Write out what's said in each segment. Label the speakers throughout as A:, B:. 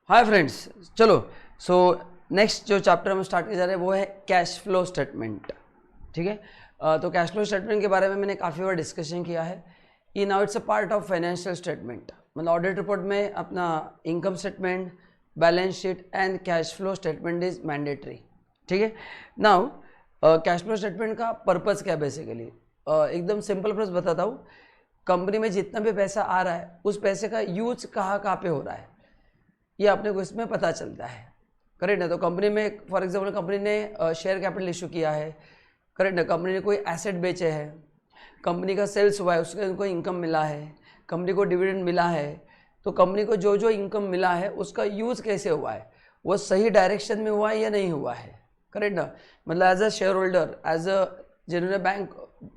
A: Hi friends, चलो next जो chapter हम स्टार्ट कर जा रहे हैं वो है कैश फ्लो स्टेटमेंट। ठीक है, तो कैश फ्लो स्टेटमेंट के बारे में मैंने काफ़ी बार डिस्कशन किया है। ये now it's a part of financial statement, मतलब ऑडिट रिपोर्ट में अपना income statement, balance sheet and cash flow statement is mandatory. ठीक है, नाउ कैश फ्लो स्टेटमेंट का पर्पज़ क्या है बेसिकली, एकदम सिंपल पर्पज़ बताता हूँ। कंपनी में जितना भी पैसा आ रहा है उस पैसे का यूज कहाँ पे हो रहा है ये अपने को इसमें पता चलता है। करेक्ट है, तो कंपनी में फॉर एग्जांपल कंपनी ने शेयर कैपिटल इशू किया है, करेक्ट है, कंपनी ने कोई एसेट बेचे हैं, कंपनी का सेल्स हुआ है, उसका उनको इनकम मिला है, कंपनी को डिविडेंड मिला है, तो कंपनी को जो जो इनकम मिला है उसका यूज़ कैसे हुआ है, वो सही डायरेक्शन में हुआ है या नहीं हुआ है। करेक्ट ना, मतलब as a share holder, as a जिन्होंने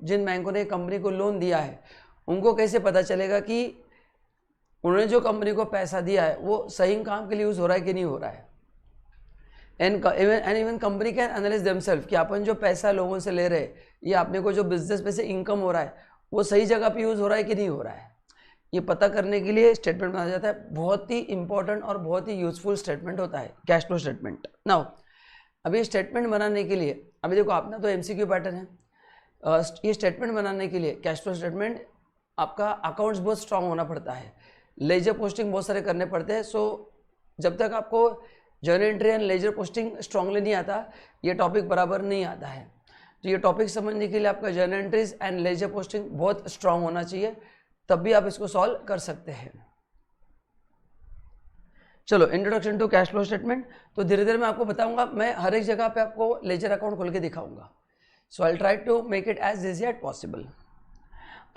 A: जिन बैंकों ने कंपनी को लोन दिया है उनको कैसे पता चलेगा कि उन्होंने जो कंपनी को पैसा दिया है वो सही काम के लिए यूज़ हो रहा है कि नहीं हो रहा है। And even company can analyse themself कि अपन जो पैसा लोगों से ले रहे हैं या अपने को जो बिजनेस में से इनकम हो रहा है वो सही जगह पे यूज़ हो रहा है कि नहीं हो रहा है। ये पता करने के लिए स्टेटमेंट बनाया जाता है। बहुत ही इंपॉर्टेंट और बहुत ही यूजफुल स्टेटमेंट होता है कैश फ्लो स्टेटमेंट। नाउ अभी स्टेटमेंट बनाने के लिए, अभी देखो आपने तो MCQ पैटर्न है, ये स्टेटमेंट बनाने के लिए कैश फ्लो स्टेटमेंट आपका अकाउंट्स बहुत स्ट्रांग होना पड़ता है, लेजर पोस्टिंग बहुत सारे करने पड़ते हैं। सो जब तक आपको journal entry and ledger posting strongly नहीं आता, ये टॉपिक बराबर नहीं आता है। तो ये टॉपिक समझने के लिए आपका journal entries and ledger posting बहुत स्ट्रांग होना चाहिए, तब भी आप इसको सॉल्व कर सकते हैं। चलो, introduction to cash flow statement. तो धीरे धीरे मैं आपको बताऊंगा, मैं हर एक जगह पे आपको लेजर अकाउंट खोल के दिखाऊंगा। So I try to make it as easy as possible.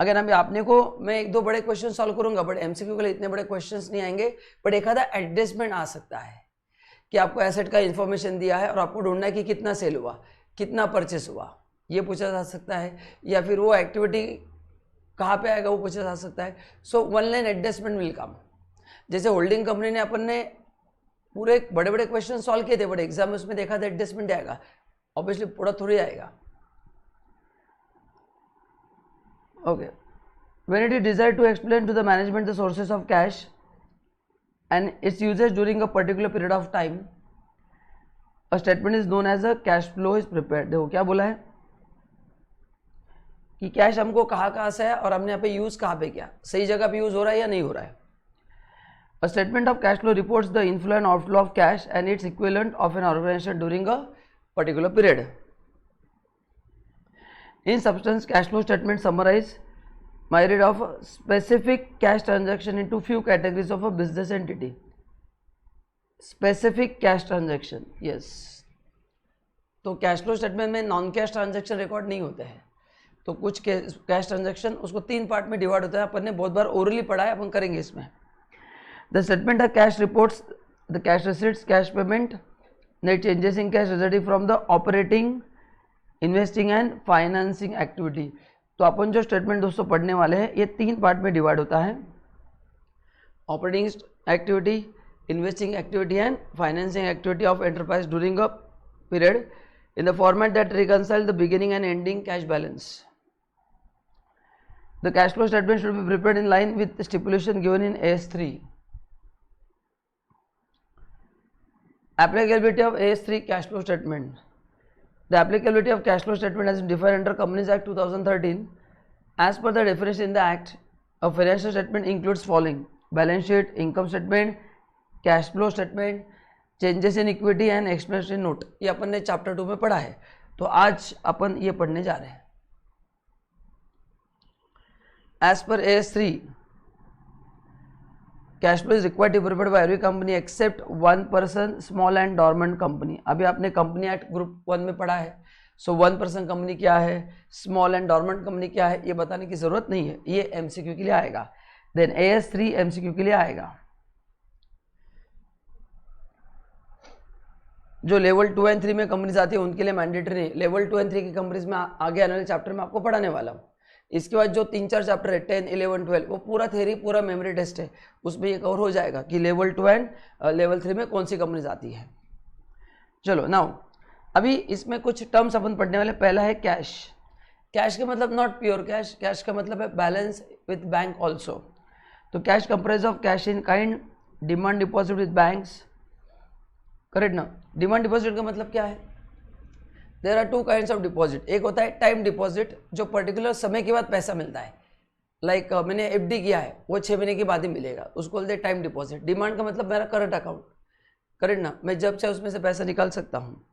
A: अगर अभी आपने को मैं एक दो बड़े क्वेश्चन सॉल्व करूंगा, बट MCQ के लिए इतने बड़े क्वेश्चंस नहीं आएंगे, बट एक आधा एडजस्टमेंट आ सकता है कि आपको एसेट का इन्फॉर्मेशन दिया है और आपको ढूंढना है कि कितना सेल हुआ, कितना परचेस हुआ, ये पूछा जा सकता है, या फिर वो एक्टिविटी कहाँ पे आएगा वो पूछा जा सकता है। So one line adjustment will come. जैसे होल्डिंग कंपनी ने अपन ने पूरे बड़े बड़े क्वेश्चन सॉल्व किए थे, बट एग्जाम में उसमें देखा था एडजस्टमेंट आएगा, ऑब्वियसली पूरा थोड़ी आएगा। Okay, when it is desired to explain to the management the sources of cash and its usage during a particular period of time, a statement is known as a cash flow is prepared। देखो क्या बोला है कि cash हमको कहाँ से है और हमने यहाँ पे यूज कहाँ पे किया, सही जगह पे यूज हो रहा है या नहीं हो रहा है। A statement of cash flow reports the inflow and outflow of cash and its equivalent of an organization during a particular period. In substance, cash flow statement summarize myriad of specific cash transaction into few categories of a business entity. Specific cash transaction, yes. तो cash flow statement में non cash transaction record नहीं होते हैं, तो कुछ cash transaction उसको 3 part में divide होता है। अपन ने बहुत बार ओरली पढ़ा है, अपन करेंगे इसमें। The statement of cash reports the cash receipts, cash payment, net changes in cash resulting from the operating, investing and financing activity. तो अपन जो स्टेटमेंट दोस्तों पढ़ने वाले हैं ये 3 पार्ट में डिवाइड होता है, operating activity, investing activity and financing activity of enterprise during a period in the format that reconcile the beginning and ending cash balance. The cash flow statement should be prepared in line with stipulation given in AS3। Applicability of AS3 cash flow statement. The applicability of cash flow statement has been defined under Companies Act 2013. As per the definition in the Act, a financial statement includes following: balance sheet, income statement, cash flow statement, changes in equity and explanatory note। ये अपन ने chapter 2 में पढ़ा है, तो आज अपन ये पढ़ने जा रहे हैं। As per AS3, cash flow is required to be prepared by every company except one person, small and dormant company। अभी आपने कंपनी एक्ट ग्रुप 1 में पढ़ा है। सो 1 पर्सन कंपनी क्या है, स्मॉल एंड डॉर्मेंट कंपनी क्या है, ये बताने की जरूरत नहीं है, ये MCQ के लिए आएगा। देन AS3 MCQ के लिए आएगा। जो लेवल 2 एंड 3 में कंपनीज आती है उनके लिए मैंडेटरी नहीं, लेवल 2 एंड 3 की कंपनीज में आगे आने वाले चैप्टर में आपको पढ़ाने वाला हूँ। इसके बाद जो 3-4 चैप्टर है 10, 11, 12 वो पूरा थ्योरी, पूरा मेमोरी टेस्ट है, उसमें ये कवर हो जाएगा कि लेवल 2 एंड लेवल 3 में कौन सी कंपनीज आती है। चलो नाउ अभी इसमें कुछ टर्म्स अपन पढ़ने वाले। पहला है कैश। कैश का मतलब नॉट प्योर कैश, कैश का मतलब है बैलेंस विथ बैंक ऑल्सो। तो cash comprise of cash in kind demand deposit with banks, correct ना। डिमांड डिपॉजिट का मतलब क्या है? There are two kinds of deposit. एक होता है टाइम डिपॉजिट, जो पर्टिकुलर समय के बाद पैसा मिलता है, लाइक मैंने एफडी किया है, वो 6 महीने के बाद ही मिलेगा, उसको बोलते हैं टाइम डिपॉजिट। डिमांड का मतलब मेरा करंट अकाउंट, करेक्ट ना, मैं जब चाहे उसमें से पैसा निकाल सकता हूँ।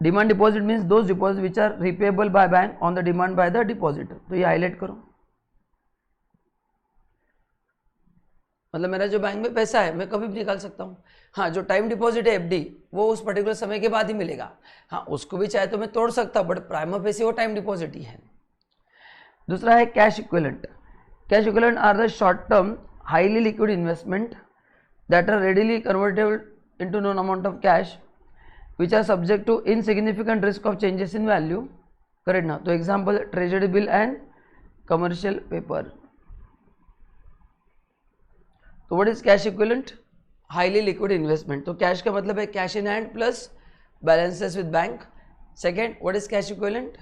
A: Demand deposit means those deposit which are repayable by bank on the demand by the depositor. तो ये हाईलाइट करो, मतलब मेरा जो बैंक में पैसा है मैं कभी भी निकाल सकता हूँ। हाँ, जो टाइम डिपॉजिट है एफडी, वो उस पर्टिकुलर समय के बाद ही मिलेगा। हाँ, उसको भी चाहे तो मैं तोड़ सकता हूँ, बट प्राइमरी बेसिस वो टाइम डिपॉजिट ही है। दूसरा है cash equivalent. Cash equivalent are the short term highly liquid investment that are readily convertible into known amount of cash which are subject to insignificant risk of changes in value, correct ना। तो example treasury bill and commercial paper. तो what is cash equivalent? Highly liquid investment. तो cash का मतलब है cash in hand plus balances with bank. Second, what is cash equivalent?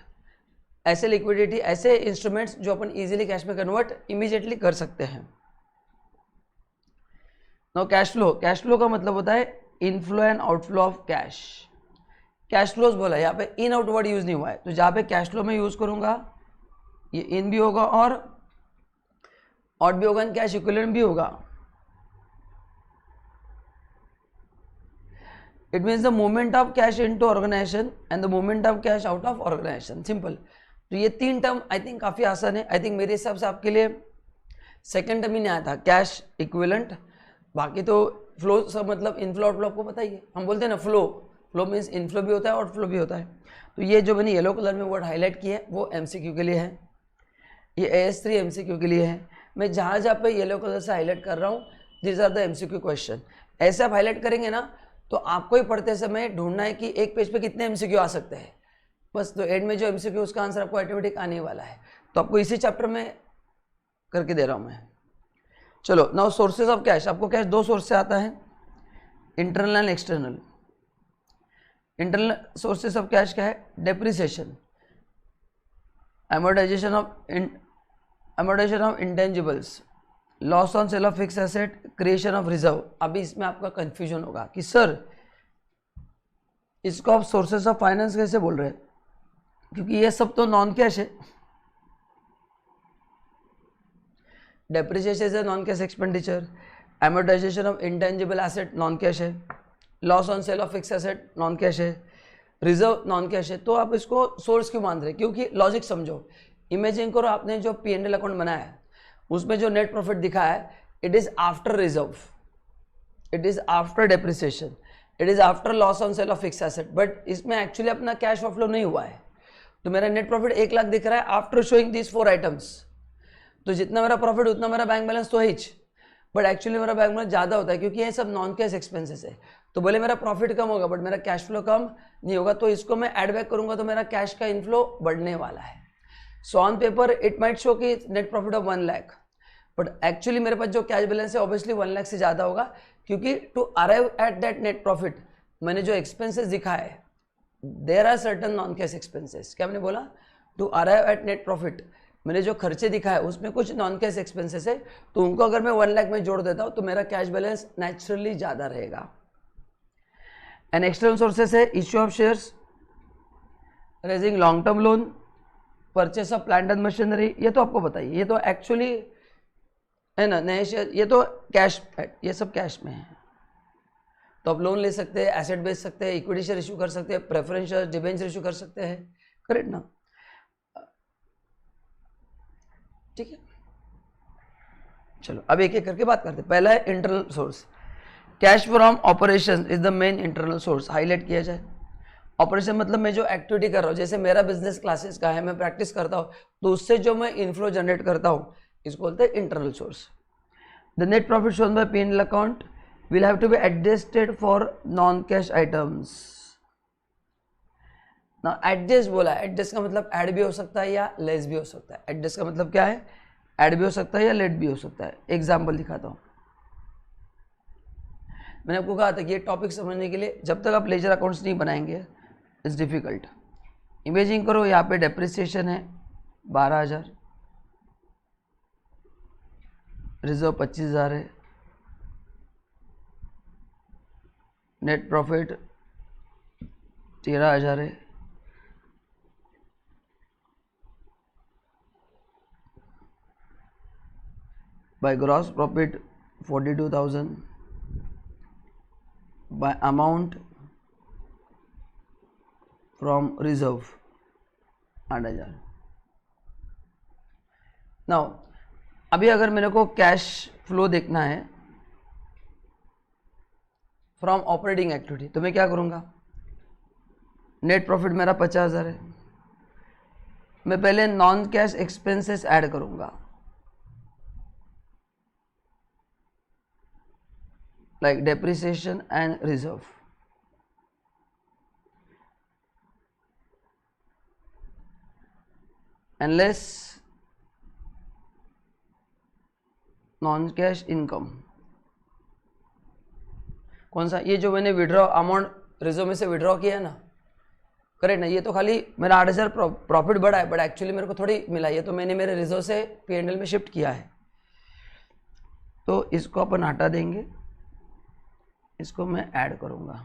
A: ऐसे liquidity, ऐसे instruments जो अपन इजीली कैश में कन्वर्ट इमीडिएटली कर सकते हैं। Now cash flow. Cash flow का मतलब होता है inflow and outflow of cash. Cash flows बोला, यहाँ पे इन आउट वर्ड यूज नहीं हुआ है, तो जहाँ पे कैश फ्लो में यूज करूंगा ये इन भी होगा और आउट भी होगा, कैश इक्विवेलेंट भी होगा। It means the movement of cash into organisation and the movement of cash out of organisation, simple. तो ये 3 टर्म आई थिंक काफ़ी आसान है। आई थिंक मेरे हिसाब से आपके लिए सेकेंड टर्म ही नहीं आया था, कैश इक्विवेलेंट। बाकी तो फ्लो सब मतलब इनफ्लो आउटफ्लो आपको पता ही है। हम बोलते हैं ना फ्लो, फ्लो मीन्स इनफ्लो भी होता है आउटफ्लो भी होता है। तो ये जो मैंने येलो कलर में वर्ड हाईलाइट किए हैं वो एमसीक्यू के लिए है, ये AS3 एमसीक्यू के लिए है। मैं जहाँ जहाँ पे येलो कलर से हाईलाइट कर रहा हूँ, these are the MCQ question. ऐसे आप हाईलाइट करेंगे ना तो आपको ही पढ़ते समय ढूंढना है कि एक पेज पे कितने एमसीक्यू आ सकते हैं, बस। तो एंड में जो एमसीक्यू उसका आंसर आपको ऑटोमेटिक आने वाला है। तो आपको इसी चैप्टर में करके दे रहा हूँ मैं। चलो नाउ सोर्सेज ऑफ कैश। आपको कैश 2 सोर्स से आता है, internal and external. Internal sources of cash क्या है? Depreciation, amortization of intangibles, loss on sale of fix asset, creation of reserve. अभी इसमें आपका कंफ्यूजन होगा कि सर इसको आप सोर्सेज ऑफ फाइनेंस कैसे बोल रहे हैं, क्योंकि ये सब तो नॉन कैश है। Depreciation is non cash expenditure, amortization of intangible asset non cash है, loss on sale of fix asset non cash है, रिजर्व नॉन कैश है। तो आप इसको सोर्स क्यों मान रहे हैं? क्योंकि लॉजिक समझो, इमेजिन करो आपने जो P&L अकाउंट बनाया है उसमें जो नेट प्रॉफिट दिखा है, it is after reserve, it is after depreciation, it is after loss on sale of fix asset, but इसमें एक्चुअली अपना कैश आउटफ्लो नहीं हुआ है। तो मेरा नेट प्रॉफिट 1 लाख दिख रहा है आफ्टर शोइंग दिस 4 आइटम्स। तो जितना मेरा प्रॉफिट उतना मेरा बैंक बैलेंस तो है ही, बट एक्चुअली मेरा बैंक बैलेंस ज़्यादा होता है क्योंकि ये सब नॉन कैश एक्सपेंसेस है। तो बोले मेरा प्रॉफिट कम होगा बट मेरा कैश फ्लो कम नहीं होगा, तो इसको मैं एड बैक करूंगा तो मेरा कैश का इनफ्लो बढ़ने वाला है। So on paper it might show कि net profit of 1 lakh, but actually मेरे पास जो कैश बैलेंस है ऑब्वियसली 1 लाख से ज़्यादा होगा, क्योंकि to arrive at that net profit मैंने जो एक्सपेंसेस दिखा है, there are certain non cash expenses. क्या मैंने बोला? To arrive at net profit मैंने जो खर्चे दिखा है उसमें कुछ नॉन कैश एक्सपेंसेस है, तो उनको अगर मैं 1 लाख में जोड़ देता हूँ तो मेरा कैश बैलेंस नेचुरली ज़्यादा रहेगा। एंड एक्सटर्नल सोर्सेस है issue of shares, raising long term loan, purchase of plant and machinery. ये तो आपको बताइए, ये तो एक्चुअली है ना नए शेयर, ये तो कैश, ये सब कैश में है। तो आप लोन ले सकते हैं, एसेट बेच सकते हैं, इक्विटी शेयर इशू कर सकते हैं, प्रेफरेंस शेयर, डिबेंचर इशू कर सकते हैं, करेक्ट ना? ठीक है, चलो अब एक एक करके बात करते हैं। पहला है internal source. Cash from operation is the main internal source. Highlight किया जाए, ऑपरेशन मतलब मैं जो एक्टिविटी कर रहा हूँ, जैसे मेरा बिजनेस क्लासेस का है, मैं प्रैक्टिस करता हूँ, तो उससे जो मैं इनफ्लो जनरेट करता हूँ इसको बोलते हैं internal source. The net profit shown by P&L account will have to be adjusted for non cash items. ना एडजस्ट बोला, एडजस्ट का मतलब ऐड भी हो सकता है या लेस भी हो सकता है। एडजस्ट का मतलब क्या है? ऐड भी हो सकता है या लेट भी हो सकता है। एग्जाम्पल दिखाता हूँ। मैंने आपको कहा था कि ये टॉपिक समझने के लिए जब तक आप लेजर अकाउंट्स नहीं बनाएंगे इट्स डिफिकल्ट। इमेजिन करो यहाँ पे डेप्रिसिएशन है 12,000, रिजर्व 25,000 है, नेट प्रॉफिट 13,000 है, by gross profit 42,000, bye amount from reserve 8,000। Now अभी अगर मेरे को कैश फ्लो देखना है फ्रॉम ऑपरेटिंग एक्टिविटी तो मैं क्या करूँगा, नेट प्रॉफिट मेरा 50,000 है, मैं पहले नॉन कैश एक्सपेंसेस ऐड करूँगा, like depreciation and reserve. And less non cash income. कौन सा, ये जो मैंने विड्रॉ अमाउंट रिजर्व में से विड्रॉ किया है ना, करेक्ट ना, ये तो खाली मेरा 8,000 प्रॉफिट बढ़ा है, बट एक्चुअली मेरे को थोड़ी मिला, ये तो मैंने मेरे रिजर्व से P&L में शिफ्ट किया है। तो इसको अपन हटा देंगे, इसको मैं ऐड करूँगा।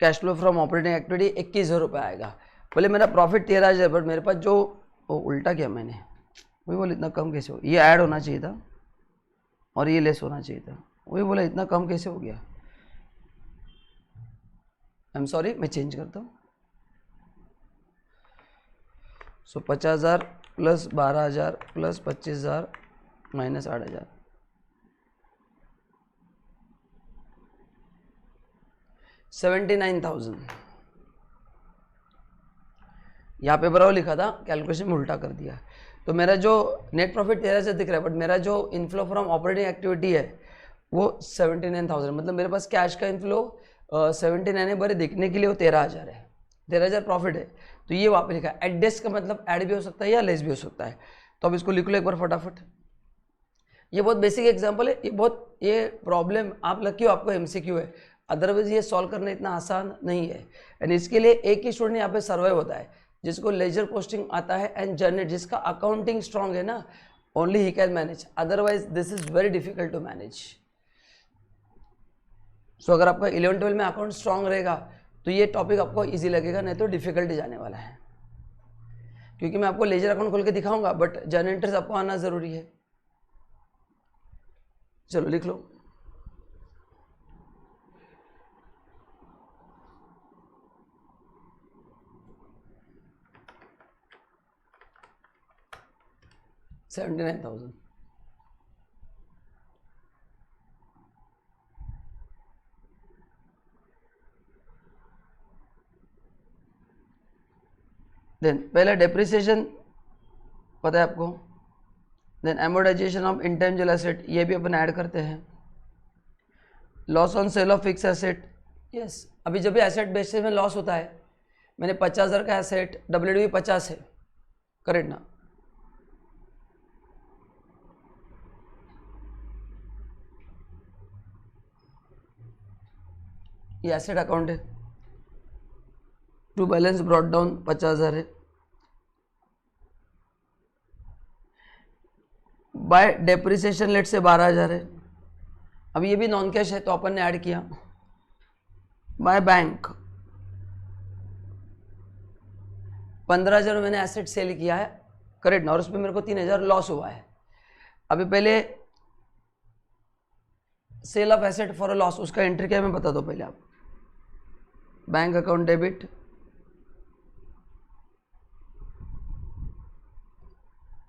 A: Cash flow from operating activity 21,000 रुपये आएगा। बोले मेरा प्रॉफिट 13,000, बट मेरे पास जो उल्टा किया मैंने, वही बोले इतना कम कैसे हो, ये ऐड होना चाहिए था और ये लेस होना चाहिए था, वही बोला इतना कम कैसे हो गया। आई एम सॉरी, मैं चेंज करता हूँ। सो 50,000 प्लस 12,000 प्लस 25,000 माइनस 8,000, 79,000। यहाँ पे बराबर लिखा था, कैलकुलेशन में उल्टा कर दिया। तो मेरा जो नेट प्रॉफिट 13,000 दिख रहा है, बट मेरा जो इनफ्लो फ्रॉम ऑपरेटिंग एक्टिविटी है वो 79,000, मतलब मेरे पास कैश का इनफ्लो 79 है, बड़े दिखने के लिए वो 13,000 है, 13,000 प्रॉफिट है। तो ये वहाँ पे लिखा है। एडजस्ट का मतलब ऐड भी हो सकता है या लेस भी हो सकता है। तो अब इसको लिख लो एक बार फटाफट। ये बहुत बेसिक एग्जाम्पल है, ये प्रॉब्लम आप लकी हो आपको MCQ है, अदरवाइज ये सॉल्व करना इतना आसान नहीं है। एंड इसके लिए एक ही स्टूडेंट यहाँ पे सर्वाइव होता है जिसको लेजर पोस्टिंग आता है एंड जनरेट, जिसका अकाउंटिंग स्ट्रांग है ना, ओनली ही can manage, otherwise this is very difficult to manage. So अगर आपका 11-12 में अकाउंट स्ट्रांग रहेगा तो ये टॉपिक आपको इजी लगेगा, नहीं तो डिफिकल्टी जाने वाला है। क्योंकि मैं आपको लेजर अकाउंट खोल के दिखाऊंगा, बट जनरेटर्स आपको आना जरूरी है। चलो लिख लो। $79,000। देन पहला डेप्रिसिएशन पता है आपको, then amortisation of intangible asset, ये भी अपन ऐड करते हैं। Loss on sale of fix asset, yes, अभी जब भी एसेट बेसिस में लॉस होता है, मैंने 50,000 का एसेट, WDV 50 है, करेक्ट ना, ये एसेट अकाउंट है, टू बैलेंस ब्रॉट डाउन 50,000 है, बाय डेप्रिसिएशन लेट से 12,000 है। अब ये भी नॉन कैश है तो अपन ने ऐड किया। बाय बैंक 15,000 मैंने एसेट सेल किया है, करेक्ट ना, और उसमें मेरे को 3,000 लॉस हुआ है। अभी पहले sale of asset for a loss, उसका एंट्री क्या है मैं बता दो पहले आप। Bank account debit,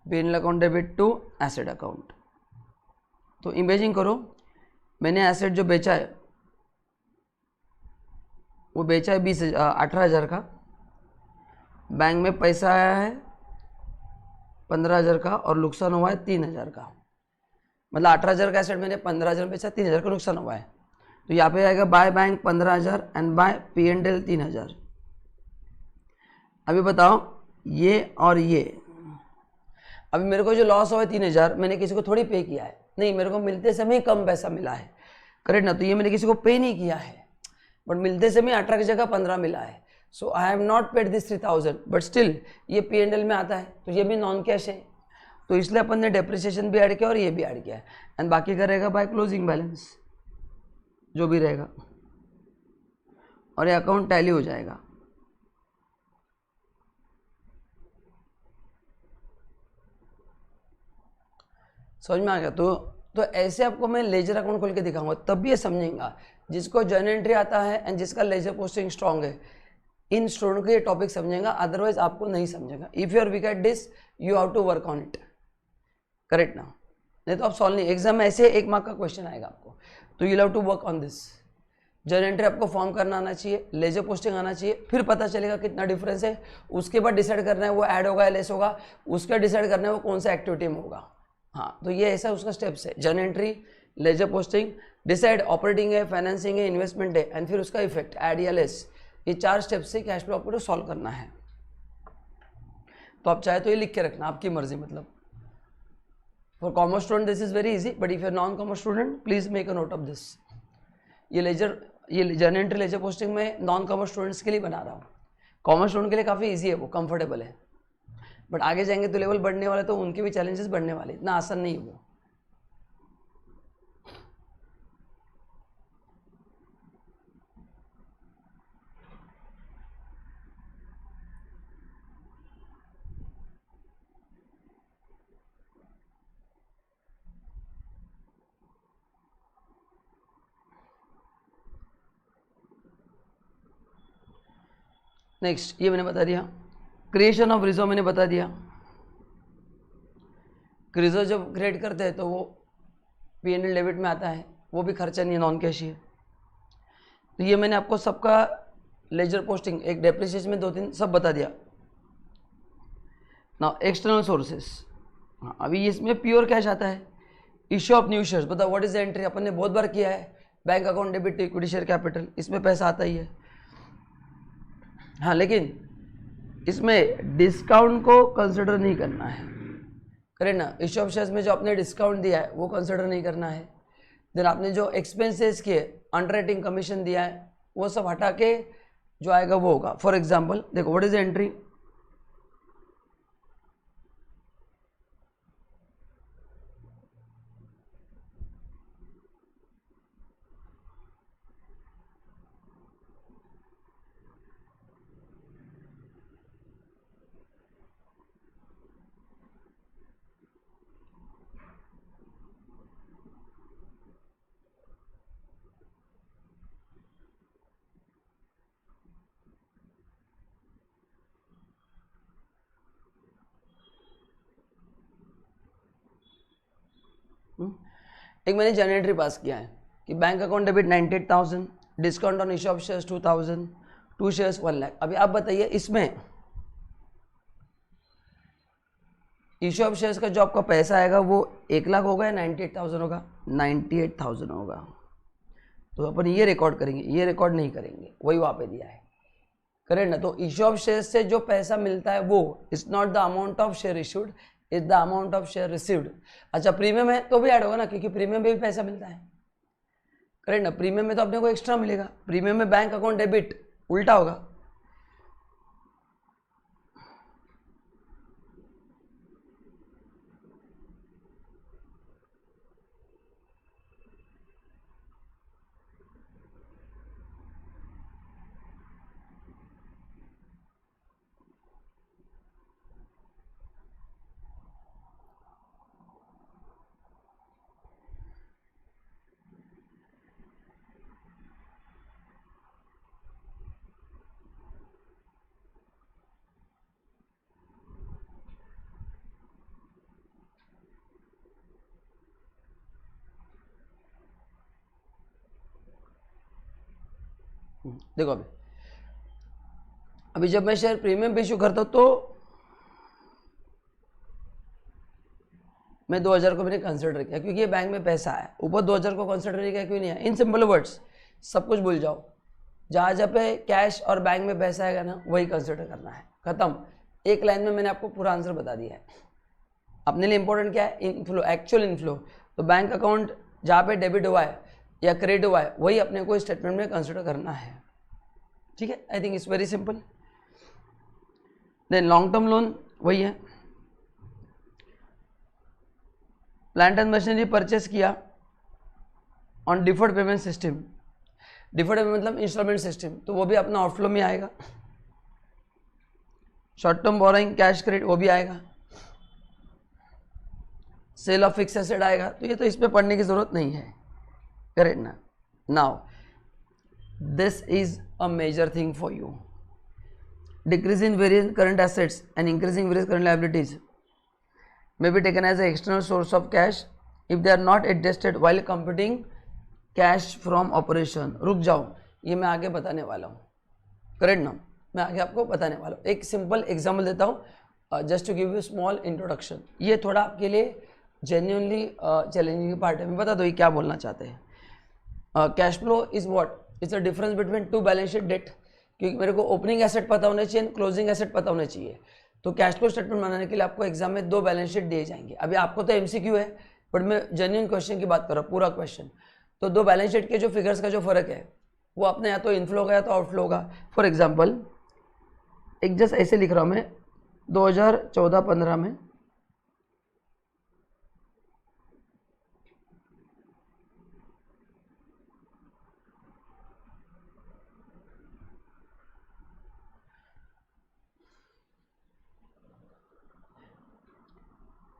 A: P&L account debit to asset account. तो इमेजिन करो मैंने एसेट जो बेचा है वो बेचा है 18,000 का, बैंक में पैसा आया है 15,000 का और नुकसान हुआ है 3,000 का, मतलब 18,000 का एसेट मैंने 15,000 में बेचा, 3,000 का नुकसान हुआ है। तो यहाँ पे आएगा by bank 15,000 and bye P&L 3,000। अभी बताओ ये और ये, अभी मेरे को जो लॉस हुआ है 3,000, मैंने किसी को थोड़ी पे किया है, नहीं, मेरे को मिलते समय कम पैसा मिला है, करेक्ट ना। तो ये मैंने किसी को पे नहीं किया है, बट मिलते समय 18 की जगह 15 मिला है। So I have not paid this 3,000, but still ये P&L में आता है, तो ये भी नॉन कैश है, तो इसलिए अपन ने डेप्रिसिएशन भी ऐड किया और ये भी ऐड किया है, एंड बाकी का रहेगा बाय क्लोजिंग बैलेंस जो भी रहेगा, और ये अकाउंट टैली हो जाएगा। समझ में आ गया? तो ऐसे आपको मैं लेजर अकाउंट खोल के दिखाऊंगा, तब भी ये समझेंगा। जिसको जर्नल एंट्री आता है एंड जिसका लेजर पोस्टिंग स्ट्रांग है, इन स्टूडेंट को ये टॉपिक समझेगा, अदरवाइज आपको नहीं समझेगा। If you are weak at this, you have to work on it, correct ना? नहीं तो आप सॉल्व नहीं, एग्जाम में ऐसे 1 मार्क का क्वेश्चन आएगा आपको, तो you have to work on this. Journal entry आपको फॉर्म करना आना चाहिए, लेजर पोस्टिंग आना चाहिए, फिर पता चलेगा कितना डिफरेंस है, उसके बाद डिसाइड करना है वो ऐड होगा या लेस होगा, उसके डिसाइड करना है वो कौन सा एक्टिविटी में होगा। हाँ, तो ये ऐसा उसका स्टेप्स है, journal entry, ledger posting, decide operating है, फाइनेंसिंग है, इन्वेस्टमेंट है, एंड फिर उसका इफेक्ट ऐड या लेस। ये 4 स्टेप्स से कैश फ्लो आपको सॉल्व करना है। तो आप चाहे तो ये लिख के रखना, आपकी मर्जी, मतलब for commerce student this is very easy, but if you are non commerce student please make a note of this. ये जर्नल एंट्री लेजर पोस्टिंग में नॉन कॉमर्स स्टूडेंट्स के लिए बना रहा हूँ, कॉमर्स स्टूडेंट के लिए काफ़ी ईजी है, वो कंफर्टेबल है, बट आगे जाएंगे तो लेवल बढ़ने वाला है, तो उनके भी चैलेंजेस बढ़ने वाले, इतना आसान नहीं है वो। नेक्स्ट ये मैंने बता दिया, क्रिएशन ऑफ रिजर्व मैंने बता दिया। रिजर्व जब क्रिएट करते हैं तो वो P&L डेबिट में आता है, वो भी खर्चा नहीं है, नॉन कैश ही है। तो ये मैंने आपको सबका लेजर पोस्टिंग, एक डेप्रिसिएशन में 2-3 सब बता दिया। ना एक्सटर्नल सोर्सेस, हाँ अभी इसमें प्योर कैश आता है, इश्यू ऑफ न्यू शेयर्स, बताओ व्हाट इज द एंट्री, अपन ने बहुत बार किया है, bank account debit equity share capital, इसमें पैसा आता ही है। हाँ, लेकिन इसमें डिस्काउंट को कंसिडर नहीं करना है, करें ना। इश्यू ऑफ शेयर्स में जो आपने डिस्काउंट दिया है वो कंसिडर नहीं करना है। देन आपने जो एक्सपेंसेस किए, अंडरराइटिंग कमीशन दिया है, वो सब हटा के जो आएगा वो होगा। फॉर एग्जाम्पल देखो, व्हाट इज द एंट्री, एक मैंने जर्नल एंट्री पास किया है कि bank account debit 98,000, discount on issue of shares 2,000, 2 shares 1 lakh. अभी आप बताइए इसमें इश्यू ऑफ शेयर्स का जो आपका पैसा आएगा वो 1 लाख होगा या 98,000 होगा? 98,000 होगा। तो अपन ये रिकॉर्ड करेंगे, ये रिकॉर्ड नहीं करेंगे, वही वहाँ पे दिया है, करेक्ट ना। तो इश्यू ऑफ शेयर्स से जो पैसा मिलता है वो is not the amount of share issued, is the amount of share received. अच्छा, प्रीमियम है तो भी ऐड होगा ना, क्योंकि प्रीमियम में भी पैसा मिलता है, करेक्ट ना। प्रीमियम में तो अपने को एक्स्ट्रा मिलेगा, प्रीमियम में बैंक अकाउंट डेबिट उल्टा होगा। देखो अभी अभी जब मैं शेयर प्रीमियम पे इशू करता हूँ तो मैं 2000 को मैंने कंसिडर किया क्योंकि ये बैंक में पैसा है, ऊपर 2000 को कंसिडर किया क्यों नहीं है? इन सिंपल वर्ड्स सब कुछ भूल जाओ, जहाँ जहाँ पे कैश और बैंक में पैसा आएगा ना वही कंसिडर करना है, खत्म। एक लाइन में मैंने आपको पूरा आंसर बता दिया है। अपने लिए इंपॉर्टेंट क्या है? Inflow, actual inflow. तो बैंक अकाउंट जहाँ पे डेबिट हुआ है या क्रेडिट हुआ है वही अपने को स्टेटमेंट में कंसिडर करना है, ठीक है। I think it's very simple. Then long term loan वही है, प्लांट एंड मशीनरी परचेस किया on deferred payment system, deferred payment मतलब इंस्टॉलमेंट सिस्टम, तो वो भी अपना आउटफ्लो में आएगा। Short term borrowing cash credit वो भी आएगा, सेल ऑफ फिक्स एसेट आएगा। तो ये तो इस पे पढ़ने की जरूरत नहीं है, करेक्ट ना। Now this is a major thing for you, decrease in various current assets and increasing various current liabilities may be taken as an external source of cash if they are not adjusted while computing cash from operation। रुक जाओ, ये मैं आगे बताने वाला हूँ, correct ना, मैं आगे आपको बताने वाला हूँ। एक सिंपल एग्जांपल देता हूँ just to give you small introduction. ये थोड़ा आपके लिए जेन्युइनली चैलेंजिंग पार्ट है, मैं बता दो ये क्या बोलना चाहते हैं। Cash flow is what? It's a difference between two balance sheet date, क्योंकि मेरे को ओपनिंग एसेट पता होने चाहिए, क्लोजिंग एसेट पता होने चाहिए। तो कैश फ्लो स्टेटमेंट बनाने के लिए आपको एग्जाम में 2 बैलेंस शीट दिए जाएंगे। अभी आपको तो एमसीक्यू है, बट मैं जेन्युइन क्वेश्चन की बात कर रहा हूँ, पूरा क्वेश्चन। तो 2 बैलेंस शीट के जो फिगर्स का जो फर्क है वो अपने या तो इनफ्लो होगा या तो आउटफ्लो होगा। फॉर एग्जाम्पल एक जस्ट ऐसे लिख रहा हूँ मैं, 2014-15 में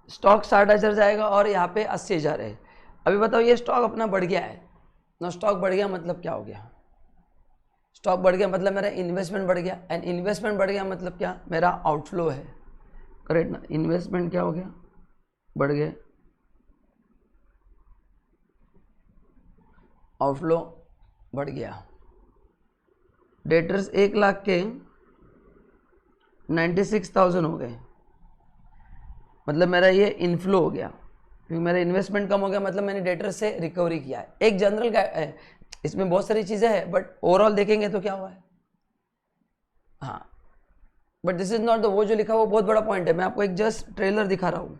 A: स्टॉक 60,000 जाएगा और यहाँ पे 80,000 है। अभी बताओ ये स्टॉक अपना बढ़ गया है ना, स्टॉक बढ़ गया मतलब क्या हो गया? स्टॉक बढ़ गया मतलब मेरा इन्वेस्टमेंट बढ़ गया, एंड इन्वेस्टमेंट बढ़ गया मतलब क्या? मेरा आउटफ्लो है, करेक्ट ना। इन्वेस्टमेंट क्या हो गया? बढ़ गया, आउटफ्लो बढ़ गया। डेटर्स 1 लाख के 96,000 हो गए, मतलब मेरा ये इनफ्लो हो गया, क्योंकि मेरा इन्वेस्टमेंट कम हो गया, मतलब मैंने डेटर से रिकवरी किया है। एक जनरल है, इसमें बहुत सारी चीज़ें हैं, बट ओवरऑल देखेंगे तो क्या हुआ है? हाँ, but this is not the, वो जो लिखा वो बहुत बड़ा पॉइंट है, मैं आपको एक जस्ट ट्रेलर दिखा रहा हूँ,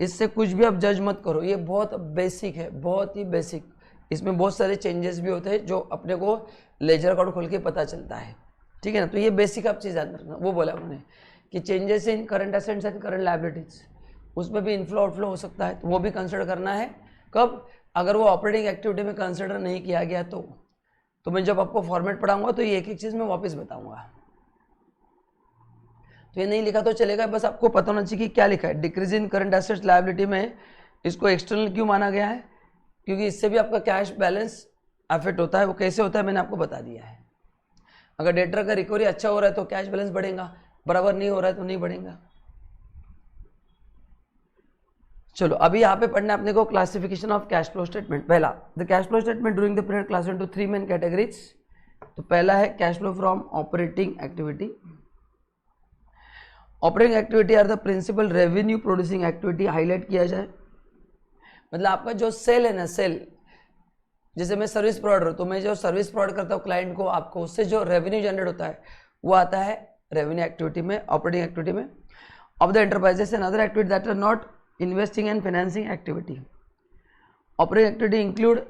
A: इससे कुछ भी आप जज मत करो, ये बहुत बेसिक है, बहुत ही बेसिक। इसमें बहुत सारे चेंजेस भी होते हैं जो अपने को लेजर अकाउंट खोल के पता चलता है, ठीक है ना। तो ये बेसिक आप चीज़ याद रखना। वो बोला उन्होंने कि changes in current assets and current liabilities, उसमें भी इनफ्लो आउटफ्लो हो सकता है, तो वो भी कंसिडर करना है। कब? अगर वो ऑपरेटिंग एक्टिविटी में कंसिडर नहीं किया गया तो मैं जब आपको फॉर्मेट पढ़ाऊंगा तो ये एक एक चीज़ मैं वापस बताऊंगा। तो ये नहीं लिखा तो चलेगा, बस आपको पता होना चाहिए कि क्या लिखा है। Decrease in current assets liability में इसको एक्सटर्नल क्यों माना गया है? क्योंकि इससे भी आपका कैश बैलेंस अफेक्ट होता है। वो कैसे होता है मैंने आपको बता दिया है। अगर डेटर का रिकवरी अच्छा हो रहा है तो कैश बैलेंस बढ़ेगा, बराबर नहीं हो रहा है तो नहीं बढ़ेगा। चलो अभी यहाँ पे पढ़ना है अपने को classification of cash flow statement. पहला, the cash flow statement during the period classified into 3 main categories. तो पहला है cash flow from operating activity. Operating activity are the principal revenue producing activity, highlight किया जाए, मतलब आपका जो सेल है ना, सेल, जैसे मैं सर्विस प्रोवाइडर हूँ तो मैं जो सर्विस प्रोवाइड करता हूँ क्लाइंट को, आपको, उससे जो रेवेन्यू जनरेट होता है वो आता है रेवेन्यू एक्टिविटी में, ऑपरेटिंग एक्टिविटी में। Of the enterprises and other activity that are not investing and financing activity. Operating activity include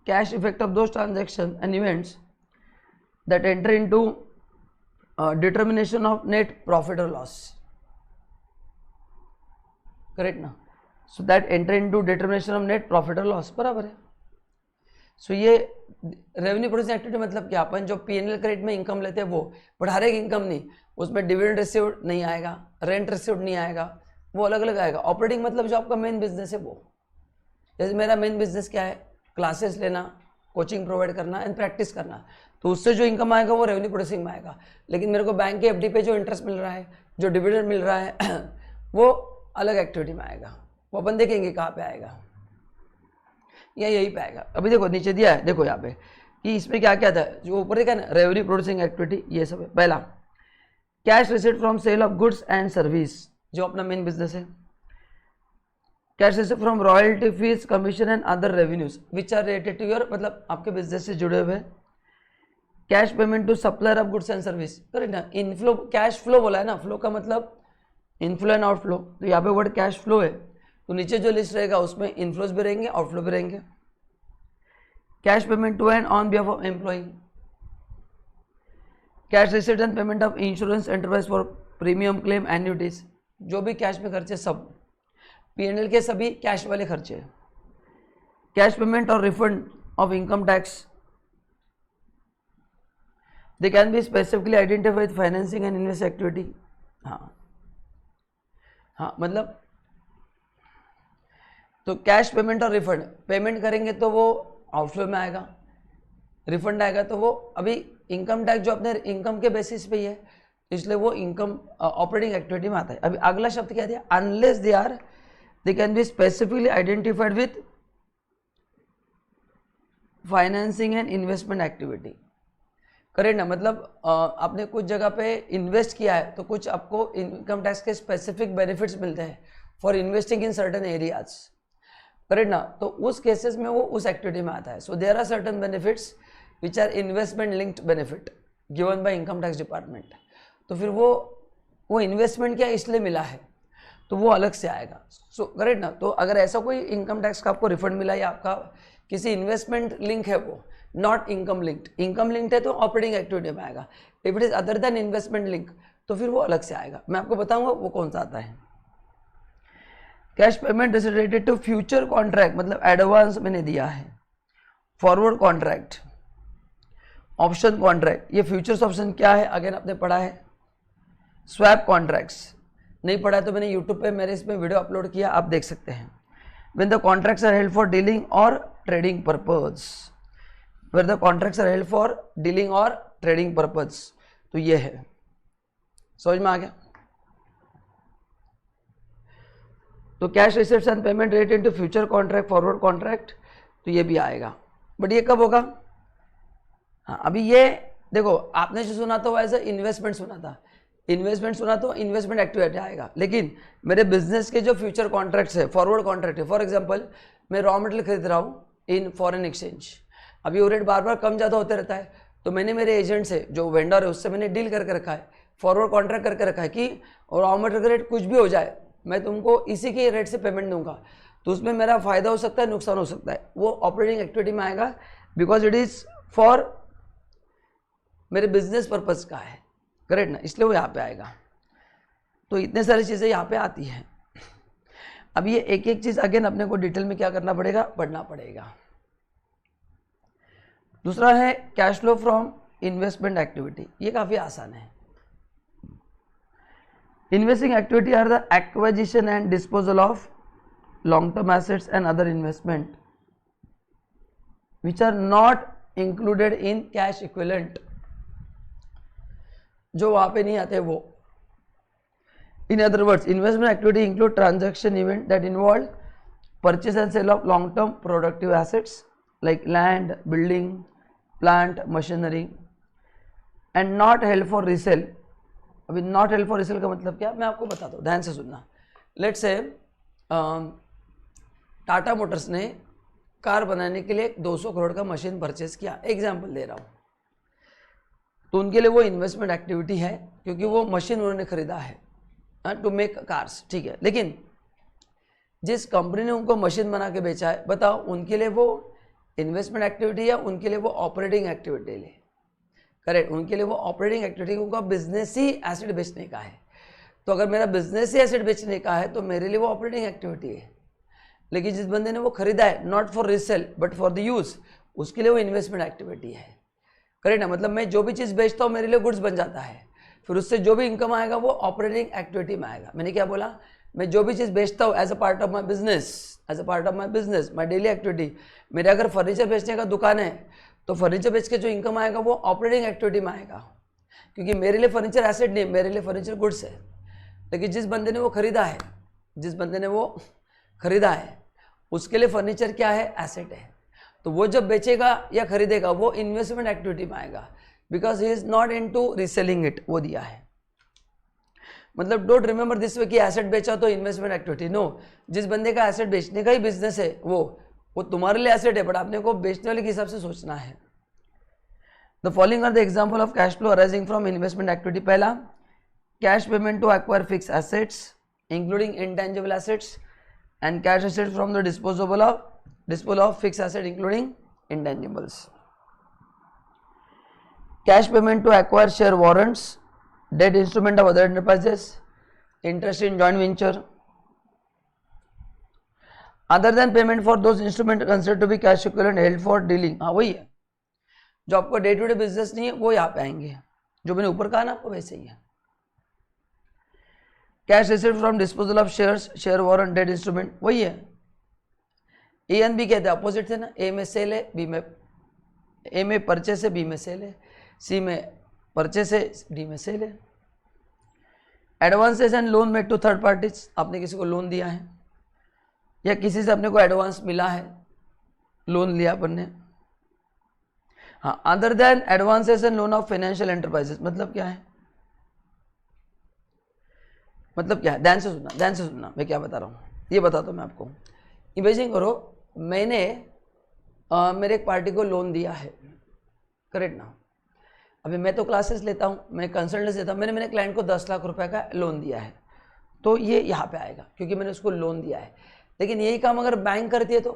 A: cash effect of those transaction and events that enter into determination of net profit और loss, correct ना। So that enter into determination of net profit और loss, बराबर है। सो ये revenue producing activity मतलब क्या? अपन जो PNL credit में इनकम लेते हैं वो, बट हर एक इनकम नहीं, उसमें डिविडेंड रिसीव्ड नहीं आएगा, रेंट रिसीव्ड नहीं आएगा, वो अलग अलग आएगा। ऑपरेटिंग मतलब जो आपका मेन बिजनेस है वो, जैसे मेरा मेन बिजनेस क्या है? क्लासेस लेना, कोचिंग प्रोवाइड करना एंड प्रैक्टिस करना, तो उससे जो इनकम आएगा वो रेवेन्यू प्रोड्यूसिंग में आएगा। लेकिन मेरे को बैंक के एफडी पे जो इंटरेस्ट मिल रहा है, जो डिविडेंड मिल रहा है वो अलग एक्टिविटी में आएगा, वो अपन देखेंगे कहाँ पे आएगा, या यही पे आएगा। अभी देखो नीचे दिया है, देखो यहाँ पे कि इसमें क्या क्या था, जो ऊपर देखा ना रेवेन्यू प्रोड्यूसिंग एक्टिविटी, ये सब है। पहला cash receipt from sale of goods and service, जो अपना मेन बिजनेस है। Cash receipt from royalty fees commission and other revenues which are related to your, मतलब आपके बिजनेस से जुड़े हुए। Cash payment to supplier of goods and service, correct ना। Inflow cash flow बोला है ना, फ्लो का मतलब इनफ्लो एंड आउटफ्लो, तो यहाँ पे वर्ड कैश फ्लो है, तो नीचे जो लिस्ट रहेगा उसमें इनफ्लोज भी रहेंगे, आउटफ्लो भी रहेंगे। Cash payment to and on behalf of employee, cash receipt and payment of insurance enterprise for premium claim annuities, जो भी कैश में खर्चे सब, पीएनएल के सभी कैश वाले खर्चे। कैश पेमेंट और refund of income tax, they can be specifically identified financing and invest activity. हाँ हाँ, मतलब तो कैश पेमेंट और रिफंड, पेमेंट करेंगे तो वो आउटफ्लो में आएगा, रिफंड आएगा तो वो, अभी इनकम टैक्स जो अपने इनकम के बेसिस पे ही है, इसलिए वो इनकम ऑपरेटिंग एक्टिविटी में आता है। अभी अगला शब्द क्या दिया, unless they can be specifically identified with financing and investment activity, correct ना। मतलब आपने कुछ जगह पे इन्वेस्ट किया है तो कुछ आपको इनकम टैक्स के स्पेसिफिक बेनिफिट्स मिलते हैं for investing in certain areas, correct ना, तो उस केसेस में वो उस एक्टिविटी में आता है। So there are certain benefits which are investment linked benefit given by income tax department, तो फिर वो इन्वेस्टमेंट क्या इसलिए मिला है तो वो अलग से आएगा। सो करेक्ट ना, तो अगर ऐसा कोई इनकम टैक्स का आपको रिफंड मिला या आपका किसी इन्वेस्टमेंट लिंक है, वो not income linked, income linked है तो ऑपरेटिंग एक्टिविटी में आएगा। If it is other than investment link तो फिर वो अलग से आएगा, मैं आपको बताऊंगा वो कौन सा आता है। Cash payment is related to future contract, मतलब एडवांस मैंने दिया है। फॉरवर्ड कॉन्ट्रैक्ट, ऑप्शन कॉन्ट्रैक्ट, ये फ्यूचर्स ऑप्शन क्या है अगेन आपने पढ़ा है। स्वैप कॉन्ट्रैक्ट्स नहीं पढ़ा है तो मैंने यूट्यूब पे मेरे इसमें वीडियो अपलोड किया, आप देख सकते हैं। When the contracts are held for dealing और trading purpose, where the contracts are held for dealing और ट्रेडिंग पर्पज, तो ये है, समझ में आ गया। तो cash receipts and payment related to future contract, forward contract, तो ये भी आएगा, बट ये कब होगा। हाँ, अभी ये देखो आपने जो सुना था वो एज ए इन्वेस्टमेंट सुना था, इन्वेस्टमेंट सुना तो इन्वेस्टमेंट एक्टिविटी आएगा, लेकिन मेरे बिजनेस के जो फ्यूचर कॉन्ट्रैक्ट्स है, फॉरवर्ड कॉन्ट्रैक्ट है, फॉर एग्जांपल मैं रॉ मटेरियल खरीद रहा हूँ इन फॉरेन एक्सचेंज, अभी वो रेट बार बार कम ज़्यादा होते रहता है, तो मैंने मेरे एजेंट से जो वेंडर है उससे मैंने डील करके रखा है, फॉरवर्ड कॉन्ट्रैक्ट करके रखा है कि रॉ मटेरियल का रेट कुछ भी हो जाए मैं तुमको इसी के रेट से पेमेंट दूंगा, तो उसमें मेरा फायदा हो सकता है, नुकसान हो सकता है, वो ऑपरेटिंग एक्टिविटी में आएगा, बिकॉज इट इज़ फॉर मेरे बिजनेस पर्पज का है, करेक्ट ना, इसलिए वो यहाँ पे आएगा। तो इतने सारी चीज़ें यहाँ पे आती हैं। अब ये एक एक चीज़ अगेन अपने को डिटेल में क्या करना पड़ेगा, पढ़ना पड़ेगा। दूसरा है cash flow from investment activity, ये काफ़ी आसान है। Investing activity are the acquisition and disposal of long-term assets and other investment which are not included in cash equivalent, जो वहाँ पे नहीं आते वो। In other words, investment activity include transaction event that involve purchase and sale of long-term productive assets like land, building, plant, machinery and not held for resale। अभी not held for resale का मतलब क्या, मैं आपको बताता हूँ, ध्यान से सुनना। लेट्स से टाटा मोटर्स ने कार बनाने के लिए 200 करोड़ का मशीन परचेज किया, एग्जाम्पल दे रहा हूँ, तो उनके लिए वो इन्वेस्टमेंट एक्टिविटी है क्योंकि वो मशीन उन्होंने खरीदा है टू मेक कार्स, ठीक है। लेकिन जिस कंपनी ने उनको मशीन बना के बेचा है, बताओ उनके लिए वो इन्वेस्टमेंट एक्टिविटी या उनके लिए वो ऑपरेटिंग एक्टिविटी है, करेक्ट, उनके लिए वो ऑपरेटिंग एक्टिविटी, उनका बिजनेस ही एसेट बेचने का है। तो अगर मेरा बिजनेस ही एसेट बेचने का है तो मेरे लिए वो ऑपरेटिंग एक्टिविटी है, लेकिन जिस बंदे ने वो खरीदा है not for resale but for the use, उसके लिए वो इन्वेस्टमेंट एक्टिविटी है, करेक्ट ना। मतलब मैं जो भी चीज़ बेचता हूँ मेरे लिए गुड्स बन जाता है, फिर उससे जो भी इनकम आएगा वो ऑपरेटिंग एक्टिविटी में आएगा। मैंने क्या बोला, मैं जो भी चीज़ बेचता हूँ as a part of my business, as a part of my business, my daily activity, मेरे अगर फर्नीचर बेचने का दुकान है तो फर्नीचर बेच के जो इनकम आएगा वो ऑपरेटिंग एक्टिविटी में आएगा, क्योंकि मेरे लिए फर्नीचर एसेट नहीं, मेरे लिए फर्नीचर गुड्स है। लेकिन जिस बंदे ने वो खरीदा है, जिस बंदे ने वो खरीदा है उसके लिए फर्नीचर क्या है, एसेट है। तो वो जब बेचेगा या खरीदेगा वो इन्वेस्टमेंट एक्टिविटी में आएगा, because he is not into reselling it, वो दिया है। मतलब डोंट रिमेंबर दिस वे कि एसेट बेचा तो इन्वेस्टमेंट एक्टिविटी, नो, जिस बंदे का एसेट बेचने का ही बिजनेस है वो तुम्हारे लिए एसेट है, बट आपने को बेचने वाले के हिसाब से सोचना है। The following are the example of cash flow arising from investment activity. पहला, cash payment to acquire fix assets including intangible assets and cash assets from the disposal of fixed asset including intangibles. Cash payment to acquire share warrants, debt instrument of other enterprises, interest in joint venture. Other than payment for those instruments considered to be cash equivalent held for dealing. हाँ वही है, जो आपको day to day business नहीं है वो यहाँ पे आएंगे, जो मैंने ऊपर कहा ना आपको वैसे ही है। Cash received from disposal of shares, share warrant, debt instrument, वही है। ए एंड बी कहते हैं अपोजिट थे ना, ए में सेल है, बी में ए में परचेस है, बी में सेल है, सी में परचेस है, डी में सेल है। Advances and loan made to third parties, आपने किसी को लोन दिया है या किसी से अपने को एडवांस मिला है, लोन लिया अपन ने। हाँ, other than advances and loan of financial enterprises, मतलब क्या है, मतलब क्या है, ध्यान से सुनना मैं क्या बता रहा हूँ, ये बताता हूँ मैं आपको। इमेजिन करो मैंने मेरे एक पार्टी को लोन दिया है, करेक्ट ना। अभी मैं तो क्लासेस लेता हूँ, मैं कंसल्टेंस देता हूँ, मैंने मेरे क्लाइंट को 10 लाख रुपए का लोन दिया है, तो ये यहाँ पे आएगा क्योंकि मैंने उसको लोन दिया है। लेकिन यही काम अगर बैंक करती है तो,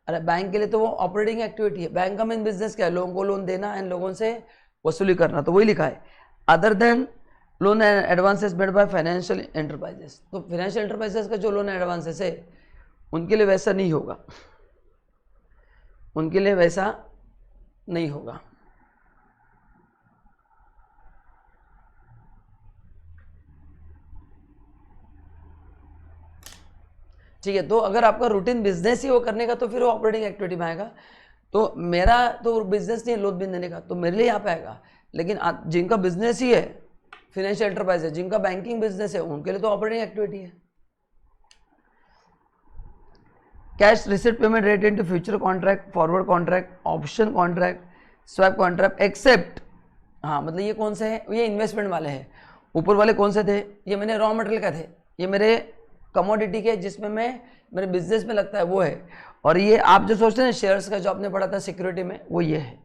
A: अरे बैंक के लिए तो वो ऑपरेटिंग एक्टिविटी है, बैंक का मेन बिजनेस क्या है, लोगों को लोन देना एंड लोगों से वसूली करना, तो वही लिखा है other than loan and advances made by financial enterprises. तो फाइनेंशियल एंटरप्राइजेस का जो लोन एडवांसेस है उनके लिए वैसा नहीं होगा, उनके लिए वैसा नहीं होगा। ठीक है, तो अगर आपका रूटीन बिजनेस ही वो करने का तो फिर वो ऑपरेटिंग एक्टिविटी में आएगा। तो मेरा तो बिजनेस नहीं है लोन देने का, तो मेरे लिए यहाँ पे आएगा। लेकिन जिनका बिजनेस ही है फाइनेंशियल एंटरप्राइज है, जिनका बैंकिंग बिजनेस है, उनके लिए तो ऑपरेटिंग एक्टिविटी है। Cash receipt payment related to future contract, forward contract, option contract, swap contract, except, हाँ मतलब ये कौन से हैं, ये इन्वेस्टमेंट वाले हैं। ऊपर वाले कौन से थे, ये मैंने रॉ मटेरियल का थे, ये मेरे कमोडिटी के जिसमें मेरे बिजनेस में लगता है वो है। और ये आप जो सोचते हैं शेयर्स का, जो आपने पढ़ा था सिक्योरिटी में, वो ये है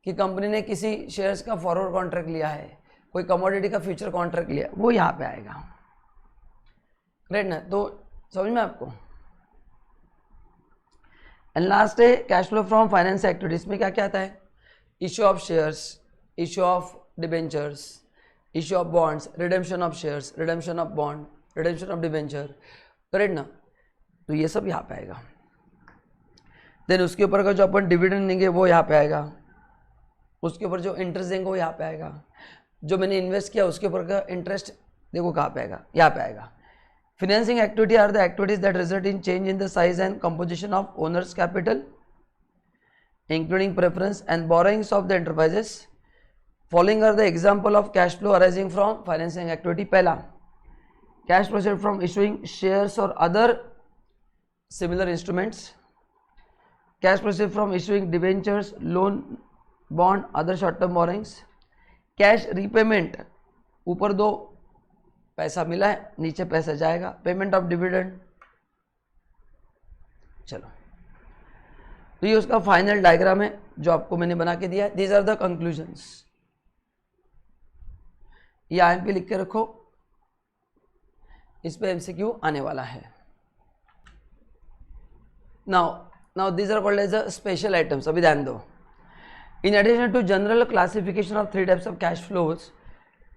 A: कि कंपनी ने किसी शेयर्स का फॉरवर्ड कॉन्ट्रैक्ट लिया है, कोई कमोडिटी का फ्यूचर कॉन्ट्रैक्ट लिया, वो यहाँ पे आएगा, राइट ना। तो समझ में आपको। एंड लास्ट है cash flow from finance activities में क्या क्या आता है, issue of shares, issue of debentures, issue of bonds, redemption of shares, redemption of bond, redemption of debenture, correct ना। तो ये सब यहाँ पे आएगा। देन उसके ऊपर का जो अपन डिविडेंड देंगे वो यहाँ पे आएगा, उसके ऊपर जो इंटरेस्ट देंगे वो यहाँ पे आएगा, जो मैंने इन्वेस्ट किया उसके ऊपर का इंटरेस्ट देखो कहाँ पे आएगा, यहाँ पे आएगा। Financing activity are the activities that result in change in the size and composition of owner's capital, including preference and borrowings of the enterprises. Following are the example of cash flow arising from financing activity. पहला, cash proceeds from issuing shares or other similar instruments. Cash proceeds from issuing debentures, loan, bond, other short-term borrowings. Cash repayment, ऊपर दो पैसा मिला है, नीचे पैसा जाएगा, payment of dividend. चलो, तो ये उसका फाइनल डायग्राम है जो आपको मैंने बना के दिया है। These are the conclusions. ये आईएमपी लिख के रखो, इस पे एमसीक्यू आने वाला है। Now these are called as a special items. अभी ध्यान दो, in addition to general classification of 3 types of cash flows,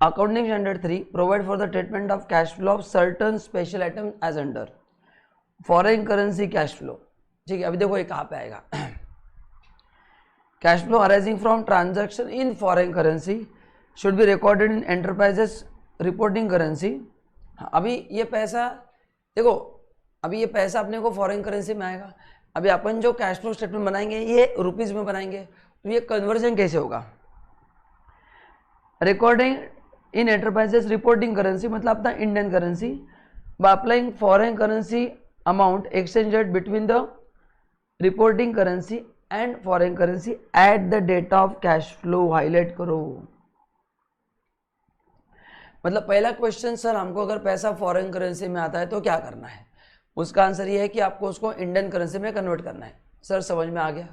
A: Accounting Standard 3 provide for the treatment of cash flow of certain special items as under foreign currency cash flow। ठीक है, अभी देखो ये कहाँ पे आएगा। Cash flow arising from transaction in foreign currency should be recorded in enterprises reporting currency. अभी ये पैसा देखो, अभी ये पैसा अपने को फॉरेन करेंसी में आएगा। अभी अपन जो कैश फ्लो स्टेटमेंट बनाएंगे ये रुपीज में बनाएंगे, तो ये कन्वर्जन कैसे होगा। Recording in enterprises reporting currency मतलब अपना Indian currency, by applying foreign currency amount exchange rate between the reporting currency and foreign currency at the date of cash flow highlight करो। मतलब पहला क्वेश्चन, सर हमको अगर पैसा फॉरेन करेंसी में आता है तो क्या करना है, उसका आंसर ये है कि आपको उसको इंडियन करेंसी में कन्वर्ट करना है। सर समझ में आ गया।